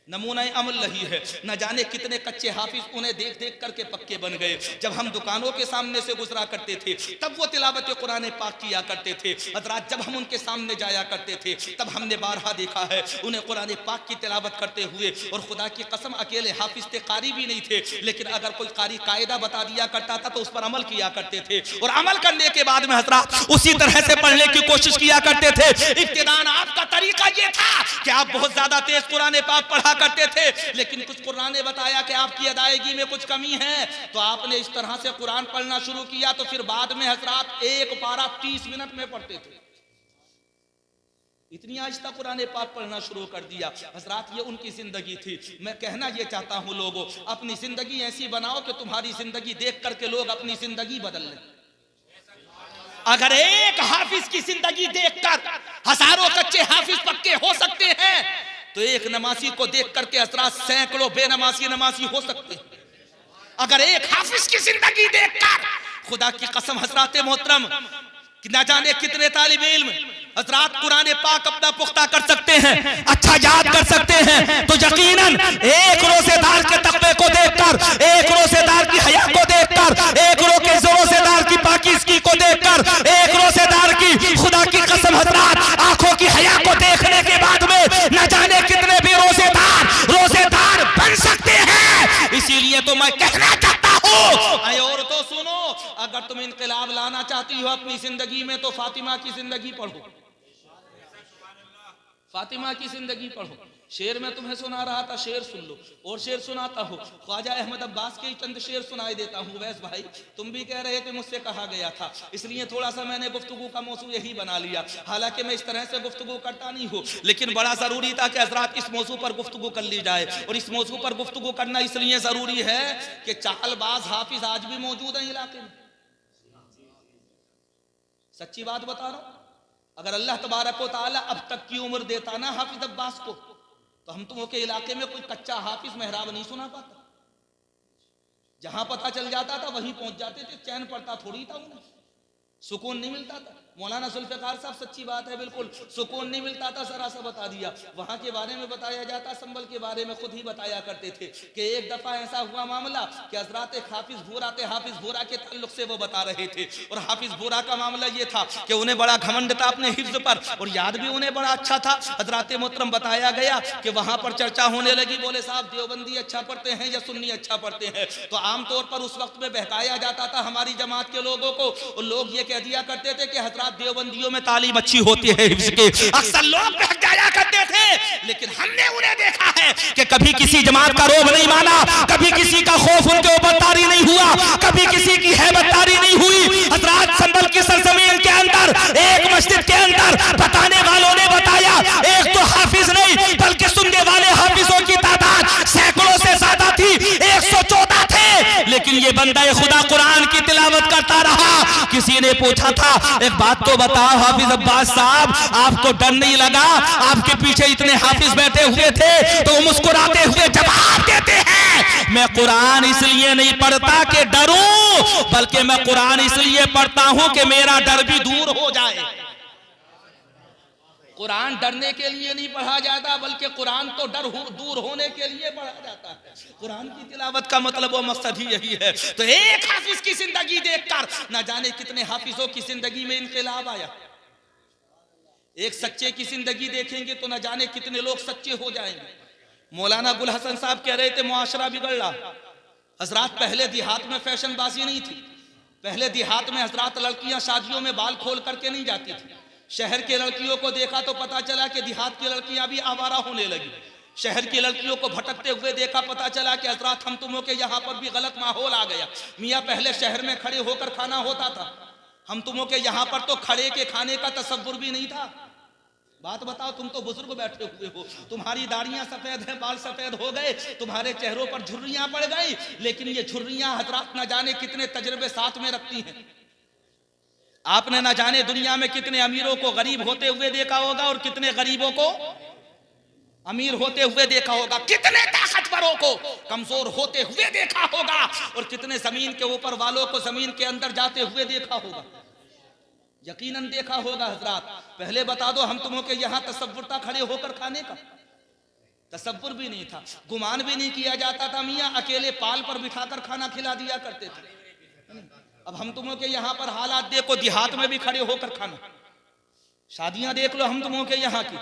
नमूना अमल रही है। न जाने कितने कच्चे हाफिज उन्हें देख देख करके पक्के बन गए। जब हम दुकानों के सामने से गुजरा करते थे तब वो तिलावत कुरान पाक किया करते थे। हजरात जब हम उनके सामने जाया करते थे तब हमने बारहा देखा है उन्हें कुरान पाक की तिलावत करते हुए। और खुदा की कसम अकेले हाफिज थे, कारी भी नहीं थे, लेकिन अगर कोई कारी कायदा बता दिया करता था तो उस पर अमल किया करते थे। और अमल करने के बाद में हजरात उसी तरह से पढ़ने की कोशिश किया करते थे। इब्तिदान आपका तरीका ये था कि आप बहुत ज्यादा तेज कुरान पाक पढ़ा करते थे, लेकिन कुछ कुरान ने बताया कि आपकी अदायगी में कुछ कमी है, तो आपने इस तरह से कुरान पढ़ना शुरू किया। तो फिर बाद में हजरात एक पारा 30 मिनट में पढ़ते थे। इतनी आहिस्ता कुरान पाक पढ़ना शुरू कर दिया हजरात। ये उनकी जिंदगी थी। मैं कहना ये चाहता हूं लोगों, अपनी जिंदगी ऐसी बनाओ कि तुम्हारी जिंदगी देख करके लोग अपनी जिंदगी बदल लें। अगर एक हाफिज की जिंदगी देखकर हजारों कच्चे हाफिज पक्के हो सकते हैं तो एक नमाजी को देख करके हजरात सैकड़ों बेनमाजी नमाजी हो सकते हैं। अगर एक हाफिज की जिंदगी देखकर खुदा की कसम हजरात मोहतरम कि न जाने कितने तालिब इल्म हजरात कुरान पाक अपना पुख्ता कर सकते हैं, अच्छा याद कर सकते हैं। तो यकीनन एक रोजेदार के तकवे को देखकर, एक रोजेदार की हया को देखकर, एक रोजेदार की पाकीज़गी को देखकर, एक रोजेदार की खुदा की कसम हजरात आंखों की हया को देखने के बाद में न जाने कितने भी रोजेदार बन सकते हैं। इसीलिए तो मैं कहना चाहता हूँ, और तो सुनो, अगर तुम इनकलाब लाना चाहती हो अपनी जिंदगी में तो फातिमा की जिंदगी पढ़ो, फातिमा की जिंदगी पढ़ो। शेर में तुम्हें सुना रहा था, शेर सुन लो। और शेर सुनाता हूँ, ख्वाजा अहमद अब्बास के चंद शेर सुनाई देता हूँ। वैस भाई तुम भी कह रहे थे मुझसे कहा गया था, इसलिए थोड़ा सा मैंने गुफ्तगू का मौजू यही बना लिया। हालांकि मैं इस तरह से गुफ्तगू करता नहीं हूँ, लेकिन बड़ा जरूरी था कि हजरात इस मौजू पर गुफ्तगू कर ली जाए। और इस मौजू पर गुफ्तगू करना इसलिए जरूरी है कि चालबाज हाफिज आज भी मौजूद है इलाके में। सच्ची बात बता रहा हूं। अगर अल्लाह तबारक व तआला अब तक की उम्र देता ना हाफिज अब्बास को, तो हम तुमों के इलाके में कोई कच्चा हाफिज मेहराब नहीं सुना पाता। जहां पता चल जाता था वहीं पहुंच जाते थे। चैन पड़ता थोड़ी था उन्हें, सुकून नहीं मिलता था। मौलाना जुल्फिकार साहब सच्ची बात है, बिल्कुल सुकून नहीं मिलता था। जरा सा बता दिया। वहां के बारे में बताया जाता, संबल के बारे में खुद ही बताया करते थे कि एक दफा ऐसा हुआ मामला कि हजरात हाफिज भूरा थे, हाफिज भूरा के ताल्लुक से वो बता रहे थे। और हाफिज भूरा का मामला ये था कि उन्हें बड़ा घमंड था अपने हिफ्ज पर, और याद भी उन्हें बड़ा अच्छा था। हजरात मोहतरम बताया गया कि वहां पर चर्चा होने लगी, बोले साहब देवबंदी अच्छा पढ़ते हैं या सुन्नी अच्छा पढ़ते हैं। तो आमतौर पर उस वक्त में बहकाया जाता था हमारी जमात के लोगों को, और लोग ये कह दिया करते थे कि हजरात हजरात देवबंदियों में तालीम अच्छी होती है हिफ्ज की, अक्सर लोग बहक जाया करते थे, लेकिन हमने उन्हें देखा है कि कभी किसी जमात का रोब नहीं माना, कभी किसी का खौफ उनके ऊपर तारी नहीं हुआ, कभी किसी की हैबत तारी नहीं हुई। हजरात संभल की सरजमीन के अंदर एक मस्जिद के अंदर बताने वालों ने बताया, एक तो हाफिज नहीं बल्कि सुनने वाले हाफिजों की तादाद सैकड़ों से ज्यादा थी, 114 थे, लेकिन ये बंदा खुदा कुरान की तिलावत करता रहा। किसी ने पूछा था, एक बात तो बताओ हाफिज अब्बास साहब, आपको डर नहीं लगा? आपके पीछे इतने हाफिज बैठे हुए थे, तो मुस्कुराते हुए जवाब देते हैं, मैं कुरान इसलिए नहीं पढ़ता कि डरूं, बल्कि मैं कुरान इसलिए पढ़ता हूं कि मेरा डर भी दूर हो जाए। कुरान डरने के लिए नहीं पढ़ा जाता, बल्कि कुरान तो दूर होने के लिए पढ़ा जाता है। कुरान की तिलावत का मतलब और मकसद ही यही है। तो एक हाफिज की जिंदगी देखकर न जाने कितने हाफिजों की जिंदगी में इनकलाब आया। एक सच्चे की जिंदगी देखेंगे तो न जाने कितने लोग सच्चे हो जाएंगे। मौलाना गुल हसन साहब कह रहे थे मुआशरा बिगड़ रहा। हजरात पहले देहात में फैशनबाजी नहीं थी, पहले देहात में हजरात लड़कियां शादियों में बाल खोल करके नहीं जाती थी। शहर के लड़कियों को देखा तो पता चला कि देहात की लड़कियां भी आवारा होने लगी। शहर की लड़कियों को भटकते हुए देखा, पता चला कि हजरात हम तुमों के यहाँ पर भी गलत माहौल आ गया। मियाँ पहले शहर में खड़े होकर खाना होता था, हम तुमों के यहाँ पर तो खड़े के खाने का तसव्वुर भी नहीं था। बात बताओ, तुम तो बुजुर्ग बैठे हुए हो, तुम्हारी दाढ़ियां सफेद हैं, बाल सफेद हो गए, तुम्हारे चेहरों पर झुर्रियां पड़ गई, लेकिन ये झुर्रियां हजरात न जाने कितने तजर्बे साथ में रखती हैं। आपने न जाने दुनिया में कितने अमीरों को गरीब होते हुए देखा होगा और कितने गरीबों को अमीर होते हुए देखा होगा, कितने ताकतवरों को कमजोर होते हुए देखा होगा और कितने जमीन के ऊपर वालों को जमीन के अंदर जाते हुए देखा होगा। यकीनन देखा होगा हजरात। पहले बता दो, हम तुमों के यहाँ तसव्वुर था खड़े होकर खाने का? तसव्वुर भी नहीं था, गुमान भी नहीं किया जाता था। मियाँ अकेले पाल पर बिठाकर खाना खिला दिया करते थे। अब हम तुमों के यहाँ पर हालात देखो, देहात में भी खड़े होकर खाना। शादियां देख लो हम तुमों के यहाँ की,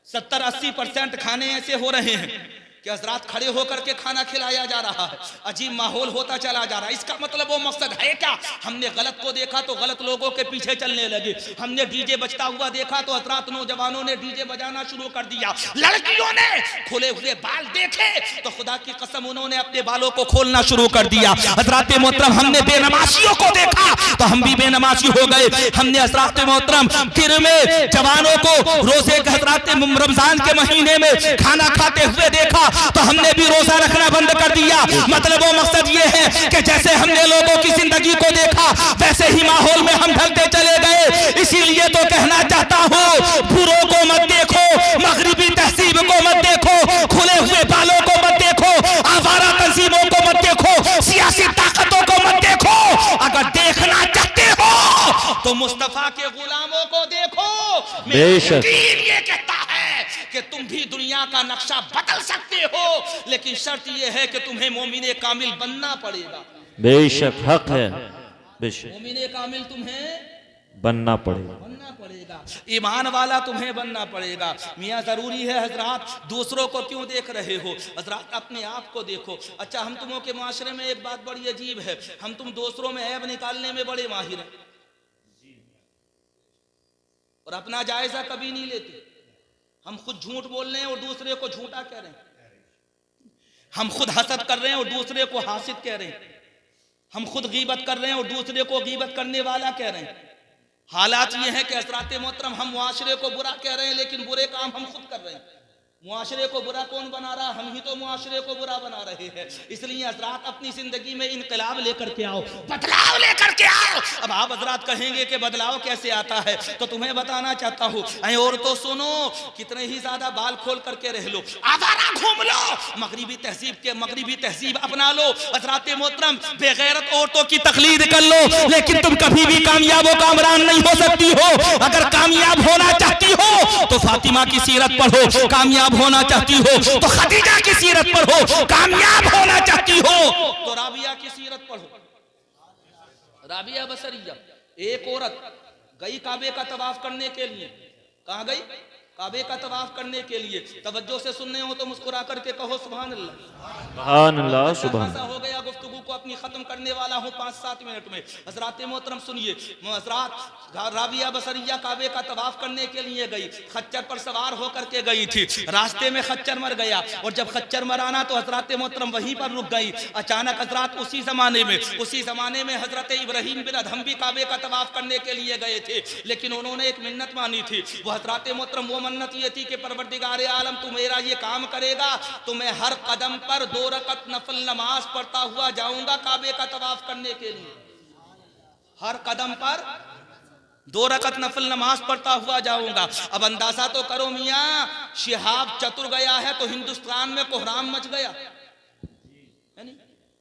70-80% खाने ऐसे हो रहे हैं कि हजरात खड़े होकर के खाना खिलाया जा रहा है। अजीब माहौल होता चला जा रहा है। इसका मतलब वो मकसद है क्या? हमने गलत को देखा तो गलत लोगों के पीछे चलने लगे। हमने डीजे बजता हुआ देखा तो हजरात नौजवानों ने डीजे बजाना शुरू कर दिया। लड़कियों ने खुले हुए बाल देखे तो खुदा की कसम उन्होंने अपने बालों को खोलना शुरू कर दिया। हजरात मोहतरम, हमने बेनमाजियों को देखा तो हम भी बेनमाजी हो गए। हमने हजरात मोहतरम फिर में जवानों को रोजे के हजरात रमजान के महीने में खाना खाते हुए देखा तो हमने भी रोजा रखना बंद कर दिया। मतलब वो मकसद ये है कि जैसे हमने लोगों की जिंदगी को देखा वैसे ही माहौल में हम ढलते चले गए। इसीलिए तो कहना चाहता हूँ, बुरों को मत देखो, मगरिबी तहजीब को मत देखो, खुले हुए बालों को मत देखो, आवारा तंजीमों को मत देखो, सियासी ताकतों को मत देखो। अगर देखना चाहते हो तो मुस्तफा के गुलामों को देखो। बेशक ये कहता है कि तुम भी दुनिया का नक्शा बदल सकते हो, लेकिन शर्त यह है कि तुम्हें मोमिने कामिल बनना पड़ेगा। बेशक हक है, बेशक मोमिने कामिल तुम्हें बनना पड़ेगा, ईमान वाला तुम्हें बनना पड़ेगा। मियाँ जरूरी है हजरात, दूसरों को क्यों देख रहे हो हजरात, अपने आप को देखो। अच्छा, हम तुमों के माशरे में एक बात बड़ी अजीब है, हम तुम दूसरों में ऐब निकालने में बड़े माहिर हैं और अपना जायजा कभी नहीं लेते। हम खुद झूठ बोल रहे हैं और दूसरे को झूठा कह रहे हैं। हम खुद हसद कर रहे हैं और दूसरे को हासिद कह रहे हैं। हम खुद गीबत कर रहे हैं और दूसरे को गीबत करने वाला कह रहे हैं। हालात ये हैं कि हज़रात मोहतरम, हम मुआशरे को बुरा कह रहे हैं लेकिन बुरे काम हम खुद कर रहे हैं। मुआशरे को बुरा कौन बना रहा? हम ही तो मुआशरे को बुरा बना रहे हैं। इसलिए हजरात अपनी जिंदगी में इनकलाब लेकर के आओ, बदलाव लेकर के आओ। अब आप हजरात कहेंगे कि बदलाव कैसे आता है, तो तुम्हें बताना चाहता हूँ। और तो सुनो, कितने ही ज्यादा बाल खोल करके रह लो, आवारा घूम लो, मगरिबी तहजीब अपना लो, हजरात मोहतरम बेगैरत औरतों की तकलीद कर लो, लेकिन तुम कभी भी कामयाब कामरान नहीं हो सकती हो। अगर कामयाब होना चाहती हो तो फातिमा की सीरत पढ़ो, कामयाब होना चाहती हो तो खदीजा की सीरत पढ़ो, कामयाब होना चाहती हो तो राबिया की सीरत पढ़ो। राबिया बसरिया, एक औरत गई काबे का तवाफ करने के लिए। कहां गई? काबे का तवाफ करने के लिए। तवज्जो से सुनने हो तो मुस्कुरा करके कहो सुभान अल्लाह। सुभान अल्लाह, सुभान ऐसा हो गया, गुफ्तगू को अपनी खत्म करने वाला हूँ 5-7 मिनट में। हजरात मोहतरम सुनिए, हजरात राबिया बसरिया काबे का तवाफ करने के लिए गई, खच्चर पर सवार होकर के गई थी। रास्ते में खच्चर मर गया और जब खच्चर मराना तो हजरत मोहतरम वहीं पर रुक गई। अचानक हजरात उसी जमाने में हजरत इब्राहिम बिन अदहम भी काबे का तवाफ करने के लिए गए थे, लेकिन उन्होंने एक मिन्नत मानी थी। वो हजरत मोहतरम वो मन्नत ये थी कि परवरदिगार आलम तू मेरा ये काम करेगा तो मैं हर कदम पर 2 रकत नफल नमाज पढ़ता हुआ जाऊंगा काबे का तवाफ करने के लिए। हर कदम पर 2 रकत नफल नमाज पढ़ता हुआ जाऊंगा। अब अंदाजा तो करो मियाँ, शिहाब चतुर गया है तो हिंदुस्तान में कोहराम मच गया है नहीं?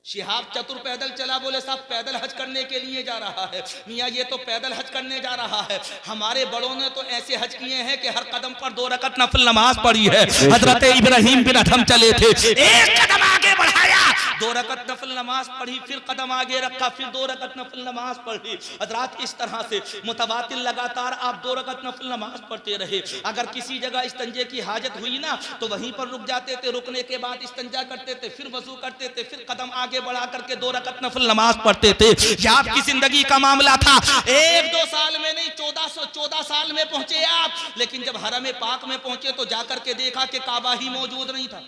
शिहाब चतुर पैदल चला, बोले साहब पैदल हज करने के लिए जा रहा है। मियाँ ये तो पैदल हज करने जा रहा है, हमारे बड़ों ने तो ऐसे हज किए हैं कि हर कदम पर 2 रकत नफल नमाज पढ़ी है। हजरत इब्राहिम बिन अदहम चले थे, एक कदम आगे बढ़ाया, 2 रकत नफल नमाज पढ़ी, फिर कदम आगे रखा, फिर 2 रकत नफल नमाज पढ़ी। हजरात इस तरह से मुतवातिल लगातार आप 2 रकत नफल नमाज पढ़ते रहे। अगर किसी जगह इस्तंजे की हाजत हुई ना तो वहीं पर रुक जाते थे, रुकने के बाद इस्तंजा करते थे, फिर वजू करते थे, फिर कदम आगे बढ़ा करके 2 रकत नफल नमाज पढ़ते थे। ये आपकी जिंदगी का मामला था। 1-2 साल में नहीं, 14 साल में पहुंचे आप, लेकिन जब हरम पाक में पहुंचे तो जाकर के देखा कि काबा ही मौजूद नहीं था।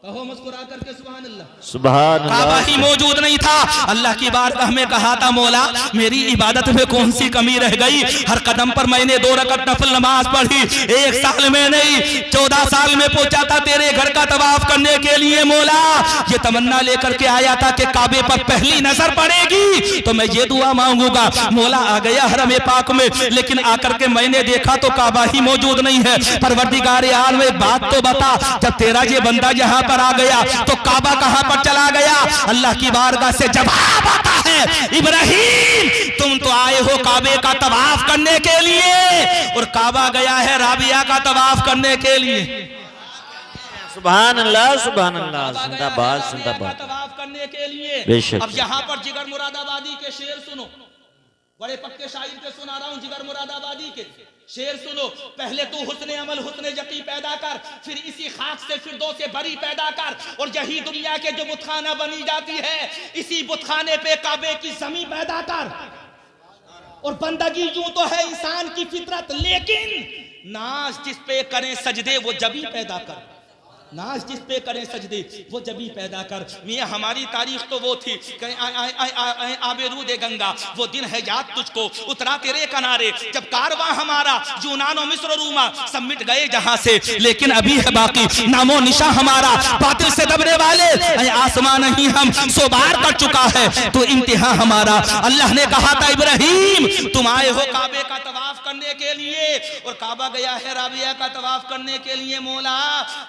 कहो मुस्कुरा करके सुभान अल्लाह, सुभान अल्लाह। काबा ही मौजूद नहीं था। अल्लाह की बारगाह में कहा था, मौला मेरी इबादत में कौन सी कमी रह गई? हर कदम पर मैंने 2 रकत नफल नमाज पढ़ी, 1 साल में नहीं 14 साल में पहुंचा था तेरे घर का तवाफ करने के लिए। मौला ये तमन्ना लेकर के आया था कि काबे पर पहली नजर पड़ेगी तो मैं ये दुआ मांगूंगा। मौला आ गया हरम पाक में, लेकिन आकर के मैंने देखा तो काबा ही मौजूद नहीं है। परवरदिगार आलम एक बात तो बता, जब तेरा ये बंदा यहाँ पर आ गया तो काबा कहां पर चला गया? अल्लाह की बारगाह से जवाब आता है, इब्राहिम तुम तो आए हो काबे का तवाफ करने के लिए और काबा गया है राबिया का तवाफ करने के लिए। सुभान अल्लाह, सुभान अल्लाह, जिंदाबाद जिंदाबाद। तवाफ करने के लिए। बेशक। अब यहाँ पर जिगर मुरादाबादी के शेर सुनो, बड़े पक्के शायर के सुना रहा हूं। जिगर मुरादाबादी के शेर सुनो। पहले तू हुस्ने अमल हुस्ने यकी पैदा कर, फिर इसी खाक से फिरदौस से बरी पैदा कर, और यही दुनिया के जो बुतखाना बनी जाती है इसी बुतखाने पे काबे की जमीन पैदा कर। और बंदगी यूं तो है इंसान की फितरत, लेकिन नाज जिस पे करें सजदे वो जबी पैदा कर। नाज जिस पे करें सजदे वो जबी पैदा कर। मियाँ हमारी तारीख तो वो थी, आबेरूद गंगा, वो दिन है याद तुझको, उतरा तेरे किनारे जब कारवां हमारा यूनान और मिस्र रूमा सब मिट गए जहां से, लेकिन अभी है बाकी नामो निशा हमारा बातिल से दबने वाले। आसमान नहीं हम सो बार कर चुका है तो इम्तिहान हमारा। अल्लाह ने कहा था, इब्राहिम तुम आए हो काबे का तवाफ करने के लिए और काबा गया है राबिया का तवाफ करने के लिए। मौला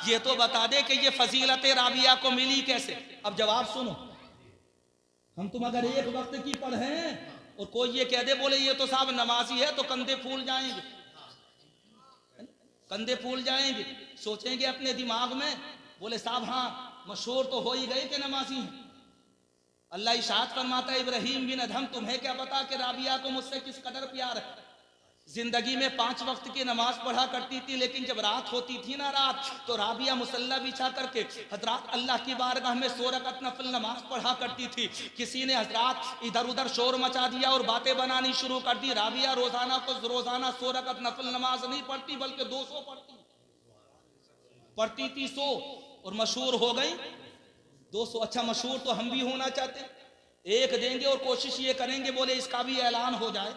ये तो बता दे कि ये फजीलत राबिया को मिली कैसे? अब जवाब सुनो। हम तुम अगर एक वक्त की पढ़ें और कोई ये कह दे बोले ये तो साहब नमाजी है तो कंधे फूल जाएंगे, कंधे फूल जाएंगे। सोचेंगे अपने दिमाग में, बोले साहब हाँ मशहूर तो हो ही गए कि नमाजी हैं। अल्लाह इशात फरमाता है, इब्राहिम बिन अदहम तुम्हें क्या पता कि राबिया को मुझसे किस कदर प्यार है। जिंदगी में 5 वक्त की नमाज पढ़ा करती थी, लेकिन जब रात होती थी ना रात तो राबिया मुसल्ला बिछा करके हजरात अल्लाह की बारगाह में 100 रकत नफल नमाज पढ़ा करती थी। किसी ने हजरात इधर उधर शोर मचा दिया और बातें बनानी शुरू कर दी। राबिया रोजाना 100 रकत नफल नमाज नहीं पढ़ती बल्कि 200 पढ़ती थी 100 और मशहूर हो गई 200। अच्छा मशहूर तो हम भी होना चाहते, एक देंगे और कोशिश ये करेंगे बोले इसका भी ऐलान हो जाए।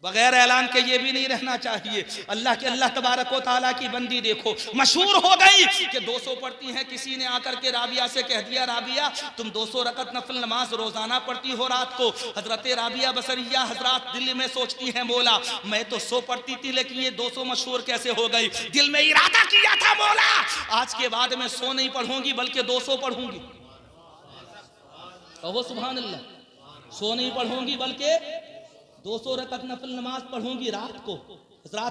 बगैर ऐलान के ये भी नहीं रहना चाहिए। अल्लाह तबारक व तआला की बंदी देखो मशहूर हो गई कि 200 पढ़ती हैं। किसी ने आकर के राबिया से कह दिया, राबिया तुम 200 रकत नफल नमाज रोजाना पढ़ती हो रात को। हजरत राबिया बसरिया हजरात दिल में सोचती हैं, मौला मैं तो 100 पढ़ती थी लेकिन ये 200 मशहूर कैसे हो गई। दिल में इरादा किया था, मौला आज के बाद मैं 100 नहीं पढ़ूंगी बल्कि 200 पढ़ूंगी। कहो सुभान अल्लाह। 100 नहीं पढ़ूंगी बल्कि 200 रकत नफल नमाज पढ़ूंगी रात को।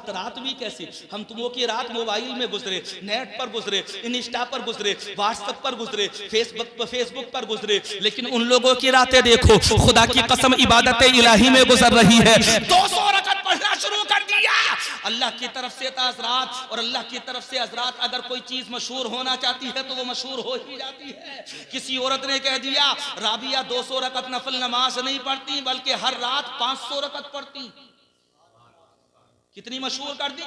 रात भी कैसी, हम तुमों की रात मोबाइल में गुजरे, नेट पर गुजरे, इंस्टा पर गुजरे, व्हाट्सएप पर गुजरे, फेसबुक पर गुजरे, लेकिन उन लोगों की रातें देखो खुदा की कसम इबादत इलाही में गुजर रही है। 200 रकत पढ़ना शुरू कर दिया। अल्लाह की तरफ से था हजरात, और अल्लाह की तरफ से हजरात अगर कोई चीज मशहूर होना चाहती है तो वो मशहूर हो ही जाती है। किसी औरत ने कह दिया राबिया 200 रकत नफल नमाज नहीं पढ़ती बल्कि हर रात 500 रकत पढ़ती। कितनी मशहूर कर दी?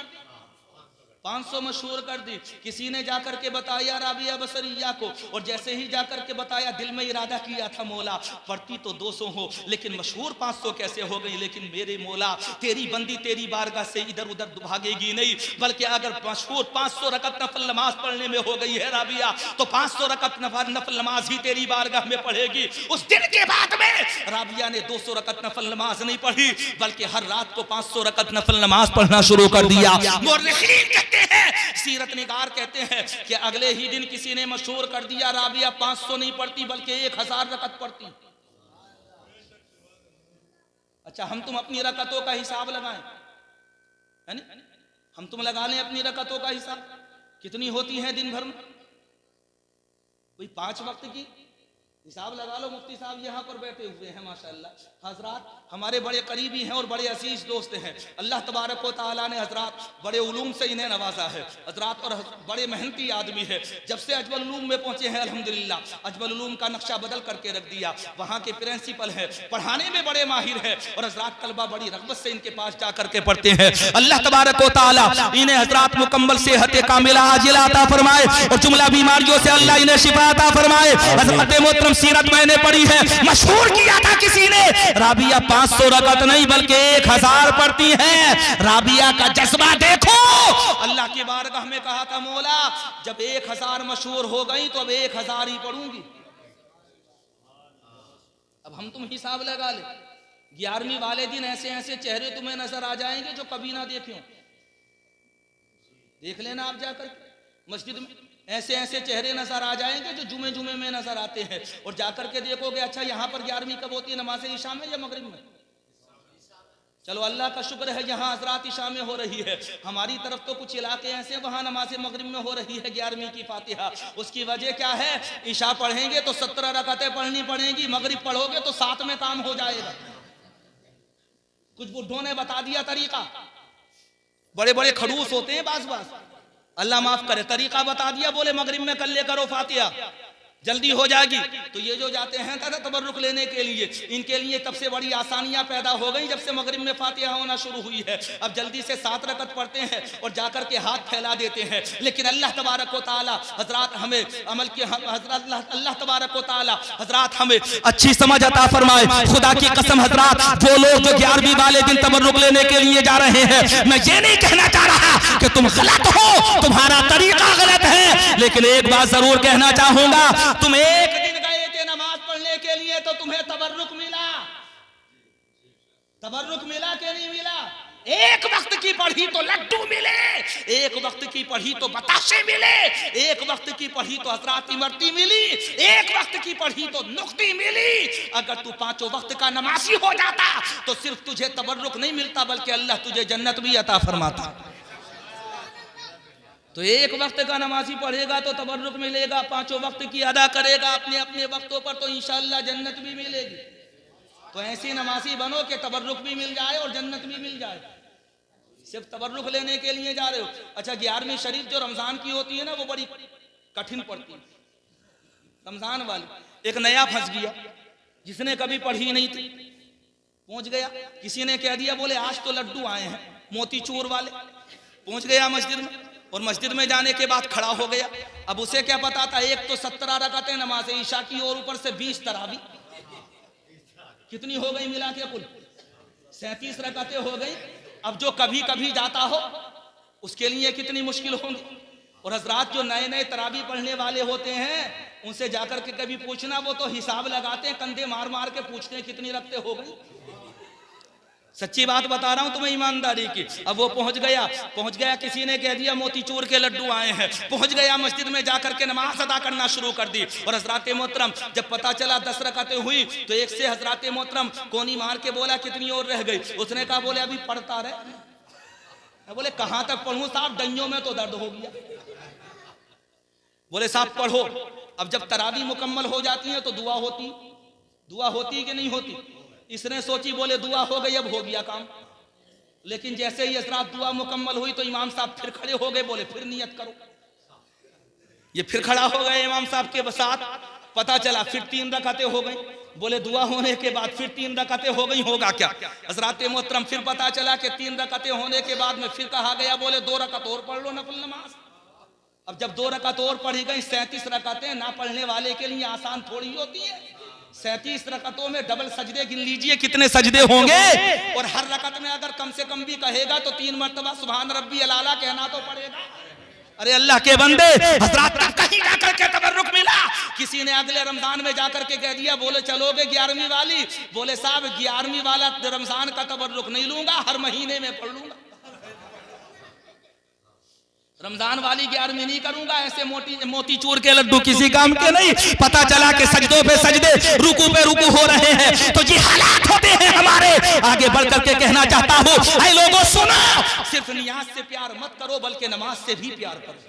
500 मशहूर कर दी। किसी ने जाकर के बताया राबिया बसरिया को, और जैसे ही जाकर के बताया दिल में इरादा किया था मौला पढ़ती तो 200 हो लेकिन मशहूर 500 कैसे हो गई। लेकिन मेरे मौला तेरी बंदी तेरी बारगाह से इधर उधर भागेगी नहीं, बल्कि अगर मशहूर 500 रकत नफल नमाज पढ़ने में हो गई है राबिया तो 500 रकत नफल नमाज ही तेरी बारगाह में पढ़ेगी। उस दिन के बाद में राबिया ने 200 रकत नफल नमाज नहीं पढ़ी बल्कि हर रात को 500 रकत नफल नमाज पढ़ना शुरू कर दिया। सीरत निगार कहते हैं कि अगले ही दिन किसी ने मशहूर कर दिया राबिया 500 नहीं पढ़ती बल्कि 1000 रकत पढ़ती। अच्छा हम तुम अपनी रकतों का हिसाब लगाएं, है ना? हम तुम लगा लें अपनी रकतों का हिसाब कितनी होती है दिन भर में। कोई 5 वक्त की हिसाब लगा लो। मुफ्ती साहब यहाँ पर बैठे हुए हैं माशाअल्लाह। हजरात हमारे बड़े करीबी हैं और बड़े अजीज दोस्त हैं। अल्लाह तबारक व तआला ने हजरात बड़े उलूम से इन्हें नवाजा है हजरात, और बड़े मेहनती आदमी है। जब से अजमल उलूम में पहुंचे हैं अल्हम्दुलिल्लाह अजमल उलूम का नक्शा बदल करके रख दिया। वहाँ के प्रिंसिपल है, पढ़ाने में बड़े माहिर है और हजरात तलबा बड़ी रग़बत से इनके पास जा करके पढ़ते हैं। अल्लाह तबारक व तआला इन्हें हजरात मुकम्मल सेहत कामिला आजिला अता फरमाए और जुमला बीमारियों से अल्लाह इन्हें शिफा अता फरमाए। हजरत मोहतरम सीरत मैंने पढ़ी है, मशहूर किया था किसी ने राबिया 500 रकत नहीं बल्कि 1000 पढ़ती हैं। राबिया का जज्बा देखो। अल्लाह की बारगाह में कहा था मौला जब 1000 मशहूर हो गई तो अब 1000 ही पढ़ूंगी। अब हम तुम हिसाब लगा ले 11वीं वाले दिन ऐसे ऐसे चेहरे तुम्हें नजर आ जाएंगे जो कभी ना देखे हो। देख लेना आप जाकर मस्जिद में ऐसे ऐसे चेहरे नजर आ जाएंगे जो जुमे जुमे में नजर आते हैं, और जाकर के देखोगे अच्छा यहाँ पर 11वीं कब होती है नमाज इशा में या मगरिब में? चलो अल्लाह का शुक्र है यहाँ हजरात इशा में हो रही है। हमारी तरफ तो कुछ इलाके ऐसे वहाँ नमाज मगरिब में हो रही है 11वीं की फातिहा। उसकी वजह क्या है? इशा पढ़ेंगे तो 17 रकातें पढ़नी पड़ेंगी, मगरिब पढ़ोगे तो 7 में काम हो जाएगा। कुछ बुढ़ों ने बता दिया तरीका, बड़े बड़े खड़ूस होते हैं बास बास, अल्लाह माफ करे, तरीका बता दिया, बोले मगरिब में कर ले करो फातिहा जल्दी हो जाएगी। तो ये जो जाते हैं तबर्रुक लेने के लिए, इनके लिए तब से बड़ी आसानियां पैदा हो गई जब से मगरिब में फातिहा होना शुरू हुई है। अब जल्दी से 7 रकत पढ़ते हैं और जाकर के हाथ फैला देते हैं। लेकिन अल्लाह तबारक व तआला हजरात हमें अमल की अल्लाह तबारक व तआला हजरात हमें अच्छी समझ अता फरमाए। खुदा की कसम हजरात जो लोग जो 11वीं वाले दिन तबर्रुक लेने के लिए जा रहे हैं, मैं ये नहीं कहना चाह रहा कि तुम गलत हो, तुम्हारा तरीका गलत है, लेकिन एक बात जरूर कहना चाहूंगा, तुम एक दिन गए थे नमाज पढ़ने के लिए तो तुम्हें तबर्रुक मिला। तबर्रुक मिला कि नहीं मिला? एक वक्त की पढ़ी तो लड्डू मिले, एक वक्त की पढ़ी तो बताशे मिले, एक वक्त की पढ़ी तो हजरात इमरती मिली, एक वक्त की पढ़ी तो नुक्ती मिली। अगर तू 5 वक्त का नमाजी हो जाता तो सिर्फ तुझे तबर्रुक नहीं मिलता बल्कि अल्लाह तुझे जन्नत भी अता फरमाता। तो एक वक्त का नमाजी पढ़ेगा तो तबर्रुक मिलेगा, 5 वक्त की अदा करेगा अपने अपने वक्तों पर तो इंशाअल्लाह जन्नत भी मिलेगी। तो ऐसी नमाजी बनो कि तबर्रुक भी मिल जाए और जन्नत भी मिल जाए। सिर्फ तबर्रुक लेने के लिए जा रहे हो। अच्छा 11वीं शरीफ जो रमजान की होती है ना वो बड़ी कठिन पड़ती है। रमजान वाली एक नया फंस गया जिसने कभी पढ़ी नहीं थी, पहुंच गया, किसी ने कह दिया बोले आज तो लड्डू आए हैं मोतीचूर वाले, पहुंच गया मस्जिद में और मस्जिद में जाने के बाद खड़ा हो गया। अब उसे क्या पता था एक तो 17 रकातें नमाज ईशा की और ऊपर से 20 तरावी, कितनी हो गई मिला के कुल 37 रकातें हो गई। अब जो कभी कभी जाता हो उसके लिए कितनी मुश्किल होंगी। और हजरात जो नए नए तरावी पढ़ने वाले होते हैं उनसे जाकर के कभी पूछना, वो तो हिसाब लगाते हैं, कंधे मार मार के पूछते हैं कितनी रखते हो गई। सच्ची बात बता रहा हूं तुम्हें ईमानदारी की। अब वो पहुंच गया, किसी ने कह दिया मोतीचूर के लड्डू आए हैं, पहुंच गया मस्जिद में जाकर के नमाज अदा करना शुरू कर दी। और हजरात मोहतरम जब पता चला 10 रकातें हुई तो एक से हजरात मोहतरम कोनी मार के बोला कितनी और रह गई। उसने कहा बोले अभी पढ़ता रहे। बोले कहां तक पढ़ूं साहब, डंडियों में तो दर्द हो गया। बोले साहब पढ़ो। अब जब तरावी मुकम्मल हो जाती है तो दुआ होती कि नहीं होती। इसने सोची बोले दुआ हो गई अब हो गया काम, लेकिन जैसे ही हजरात दुआ मुकम्मल हुई तो इमाम साहब फिर खड़े हो गए, बोले फिर नियत करो। ये फिर खड़ा हो गए इमाम साहब के साथ, पता चला फिर 3 रकातें हो गई। बोले दुआ होने के बाद फिर 3 रकातें हो गई, होगा क्या? हजरात मोहतरम फिर पता चला कि 3 रकातें होने के बाद में फिर कहा गया, बोले 2 रकात और पढ़ लो नफल नमाज। अब जब 2 रकात और पढ़ी गई, 37 रकातें ना पढ़ने वाले के लिए आसान थोड़ी होती है। 37 रकातों में डबल सजदे गिन लीजिए कितने सजदे होंगे, और हर रकात में अगर कम से कम भी कहेगा तो 3 मरतबा सुभान रब्बी अलाला कहना तो पड़ेगा। अरे अल्लाह के बंदे, हजरात तक कहीं जाकर के तबर्रुक मिला। किसी ने अगले रमजान में जाकर के कह दिया, बोले चलोगे 11वीं वाली? बोले साहब 11वीं वाला रमजान का तबर्रुक नहीं लूंगा, हर महीने में पढ़ लूंगा। रमजान वाली 11वीं नहीं करूंगा, ऐसे मोती चूर के लड्डू किसी काम के नहीं। पता चला कि सजदों पे सजदे, रुकू पे रुकू हो रहे हैं, तो ये हालात होते हैं हमारे। आगे बढ़कर के कहना चाहता हूँ, ऐ लोगों सुनो, सिर्फ नियाज से प्यार मत करो, बल्कि नमाज से भी प्यार करो।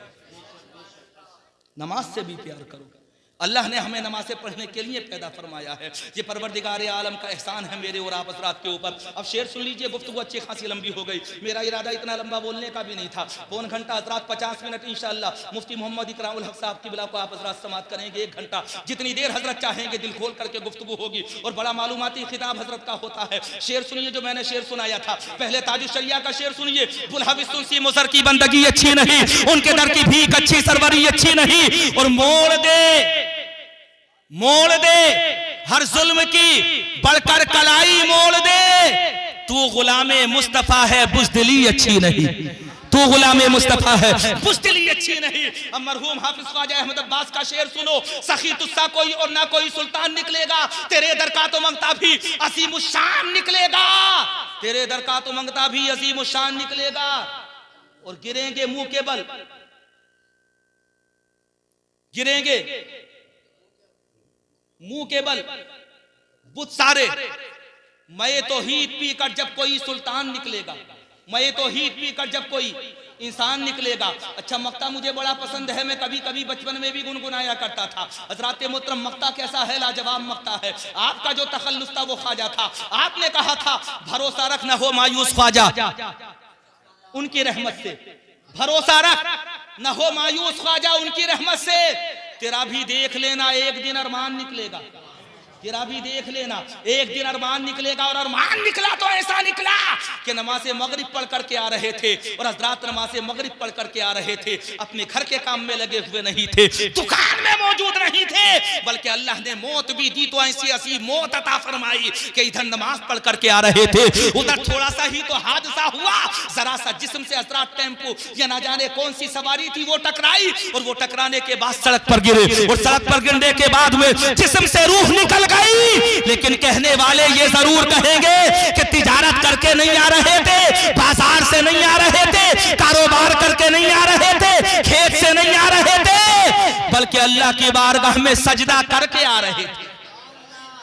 नमाज से भी प्यार करो। अल्लाह ने हमें नमाज़ें पढ़ने के लिए पैदा फरमाया है। ये परवरदिगार आलम का एहसान है मेरे और आप हज़रात के ऊपर। अब शेर सुन लीजिए, गुफ्तगू अच्छी खासी लंबी हो गई। मेरा इरादा इतना लंबा बोलने का भी नहीं था। 1 घंटा हज़रात 50 मिनट इंशाअल्लाह मुफ्ती मोहम्मद इकरामुल हक साहब की बिला को आप हज़रात समात करेंगे। 1 घंटा जितनी देर हज़रत चाहेंगे दिल खोल करके गुफ्तगू होगी और बड़ा मालूमाती खिताब हज़रत का होता है। शेर सुनिए जो मैंने शेर सुनाया था। पहले ताजुशरिया का शेर सुनिए। बुलहविस्तुनसी मुसर की बंदगी अच्छी नहीं, उनके दर की भीख अच्छी सरवरी अच्छी नहीं, और मोड़ दे हर जुल्म की बढ़कर कलाई मोड़ दे। तू गुलामे मुस्तफा है बुज़दिली अच्छी नहीं, तू गुलामे मुस्तफा है बुज़दिली अच्छी नहीं। अब मरहूम हाफिज ख्वाजा अहमद अब्बास का शेर सुनो। सखी तुस्सा कोई और ना कोई सुल्तान निकलेगा, तेरे दर का तो मंगता भी अज़ीमुश्शान निकलेगा, तेरे दर का तो मंगता भी अज़ीमुश्शान निकलेगा। और गिरेंगे मुंह के बल, गिरेंगे मुंह के बल बुत सारे। मैं तो हीट पीकर जब कोई सुल्तान निकलेगा, मैं तो हीट पीकर जब कोई इंसान निकलेगा। अच्छा मक्ता मुझे बड़ा पसंद है, मैं कभी कभी बचपन में भी गुनगुनाया करता था। हज़रात मोहतरम मक्ता कैसा है, लाजवाब मक्ता है। आपका जो तखल्लुस था वो ख्वाजा था। आपने कहा था भरोसा रख न हो मायूस ख्वाजा उनकी रहमत से, भरोसा रख न हो मायूस ख्वाजा उनकी रहमत से। तेरा भी देख लेना एक दिन अरमान निकलेगा, तेरा भी देख लेना एक दिन अरमान निकलेगा। और अरमान निकला तो ऐसा निकला कि नमाज़े मगरिब पढ़ करके आ रहे थे, और हज़रात नमाज़े मगरिब पढ़ करके आ रहे थे, अपने घर के काम में लगे हुए नहीं थे, दुकान में मौजूद नहीं थे, बल्कि अल्लाह ने मौत भी दी तो ऐसी ऐसी मौत अता फरमाई कि इधर नमाज पढ़ करके आ रहे थे, उधर थोड़ा सा ही तो हादसा हुआ। जरा सा जिस्म से हज़रात टेम्पो या ना जाने कौन सी सवारी थी वो टकराई, और वो टकराने के बाद सड़क पर गिरे, और सड़क पर गिरने के बाद में जिस्म से रूह निकल गई। लेकिन कहने वाले ये जरूर कहेंगे कि तिजारत करके नहीं आ रहे थे, बाजार से नहीं आ रहे थे, कारोबार करके नहीं आ रहे थे, खेत से नहीं आ रहे थे, बल्कि अल्लाह की बारगाह में सजदा करके आ रहे थे।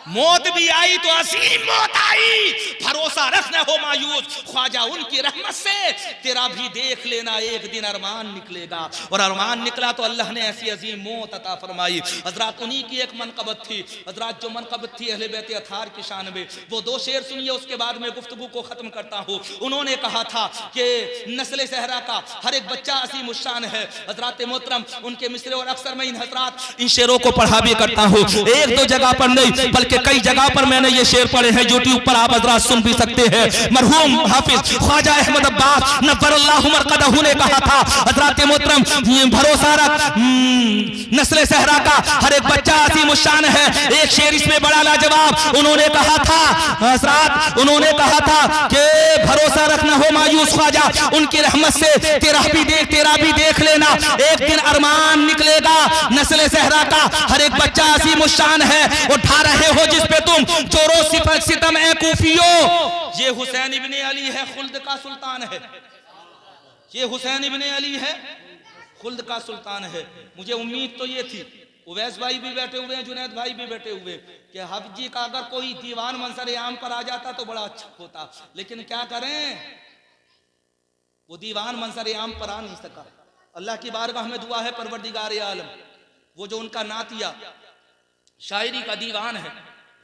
मौत भी आई तो असीम मौत आई। भरोसा रखना हो मायूस ख्वाजा उनकी रहमत से, तेरा भी देख लेना एक दिन अरमान निकलेगा। और अरमान निकला तो अल्लाह ने ऐसी अजीम मौत अता फरमाई। हजरात उन्हीं की एक मनकबत थी, हजरात जो मनकबत थी अहले बैत अथार की शान में। वो 2 शेर सुनिए, उसके बाद में गुफ्तगू को खत्म करता हूँ। उन्होंने कहा था कि नस्ल सहरा का हर एक बच्चा असीम शान है। हजरात मोहतरम उनके मिसरे, और अक्सर मैं इन हजरात इन शेरों को पढ़ा भी करता हूँ, 1-2 जगह पर नहीं बल्कि कई जगह पर मैंने ये शेर पढ़े हैं, यूट्यूब पर आप हजरात सुन भी सकते हैं। मरहूम हाफिज ख्वाजा अहमद अब्बास नव्वरल्लाहु मरकदहू ने कहा था, हजरात मोहतरम भरोसा रख नस्ल सहरा का हर एक बच्चा असीम शान है। एक शेर इसमें बड़ा लाजवाब उन्होंने कहा था, हजरात उन्होंने कहा था कि भरोसा रखना हो मायूस ख्वाजा उनकी रहमत से, तेरा भी देख लेना एक दिन अरमान निकलेगा। नस्ल सहरा का हर एक बच्चा असीम शान है, उठा रहे हो जिस पे तुम जोरो सिफत सितम ए कूफियो। ये हुसैन इब्ने अली है, खुल्द का सुल्तान है। ये हुसैन इब्ने अली है, खुल्द का सुल्तान है। मुझे उम्मीद तो ये थी, उवैस भाई भी बैठे हुए हैं, जुनैद भाई भी बैठे हुए, कि हाफिज जी का अगर कोई दीवान मंसर आम पर आ जाता तो बड़ा अच्छा होता, लेकिन क्या करें वो दीवान मंसर आम पर आ नहीं सका। अल्लाह की बारगाह में दुआ है परवरदिगार आलम, वो जो उनका नातिया शायरी का दीवान है,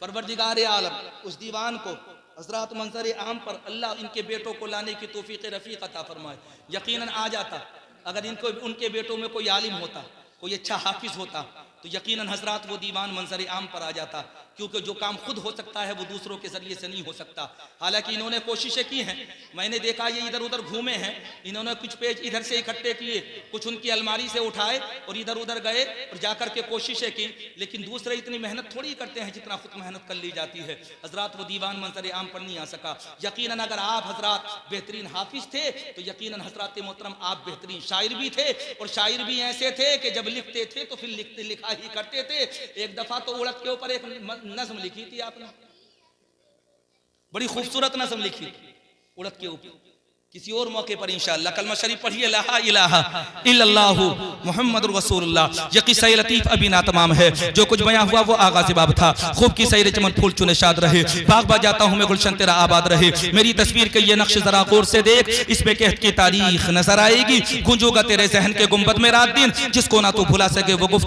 परवरदिगार आलम उस दीवान को हजरात मंजर आम पर अल्लाह इनके बेटों को लाने की तौफीक रफ़ीक अता फरमाए। यकीनन आ जाता, अगर इनको उनके बेटों में कोई आलिम होता, कोई अच्छा हाफिज होता, तो यकीनन हजरात वो दीवान मंजर आम पर आ जाता, क्योंकि जो काम खुद हो सकता है वो दूसरों के जरिए से नहीं हो सकता। हालांकि इन्होंने कोशिशें की हैं, मैंने देखा ये इधर उधर घूमे हैं, इन्होंने कुछ पेज इधर से इकट्ठे किए, कुछ उनकी अलमारी से उठाए और इधर उधर गए और जाकर के कोशिशें की, लेकिन दूसरे इतनी मेहनत थोड़ी करते हैं जितना खुद मेहनत कर ली जाती है। हजरात वो दीवान मंजर आम पर नहीं आ सका। यकीनन अगर आप हजरात बेहतरीन हाफिज थे तो यकीनन हजरात मोहतरम आप बेहतरीन शायर भी थे, और शायर भी ऐसे थे कि जब लिखते थे तो फिर लिखा ही करते थे। एक दफा तो उड़द के ऊपर एक नज्म लिखी थी आपने, बड़ी खूबसूरत नज्म लिखी उड़द के ऊपर। किसी और मौके पर इंशाअल्लाह कलमा शरीफ पढ़िए, ला इलाहा इल्लल्लाहु मुहम्मदुर रसूलुल्लाह। ये किस्सा लतीफ अभी ना तमाम है, जो कुछ बयां हुआ वो आगाज़ बाब था। खूब की सैर चमन फूल चुने शाद रहे, बाग बाग जाता हूँ मैं गुलशन तेरा आबाद रहे। मेरी तस्वीर के ये नक्श जरा गौर से देख, इस पे कहत की तारीख नजर आएगी। गूंजोगा तेरे जहन के गुंबद में रात दिन, जिसको ना तू भुला सके वो गुफ्त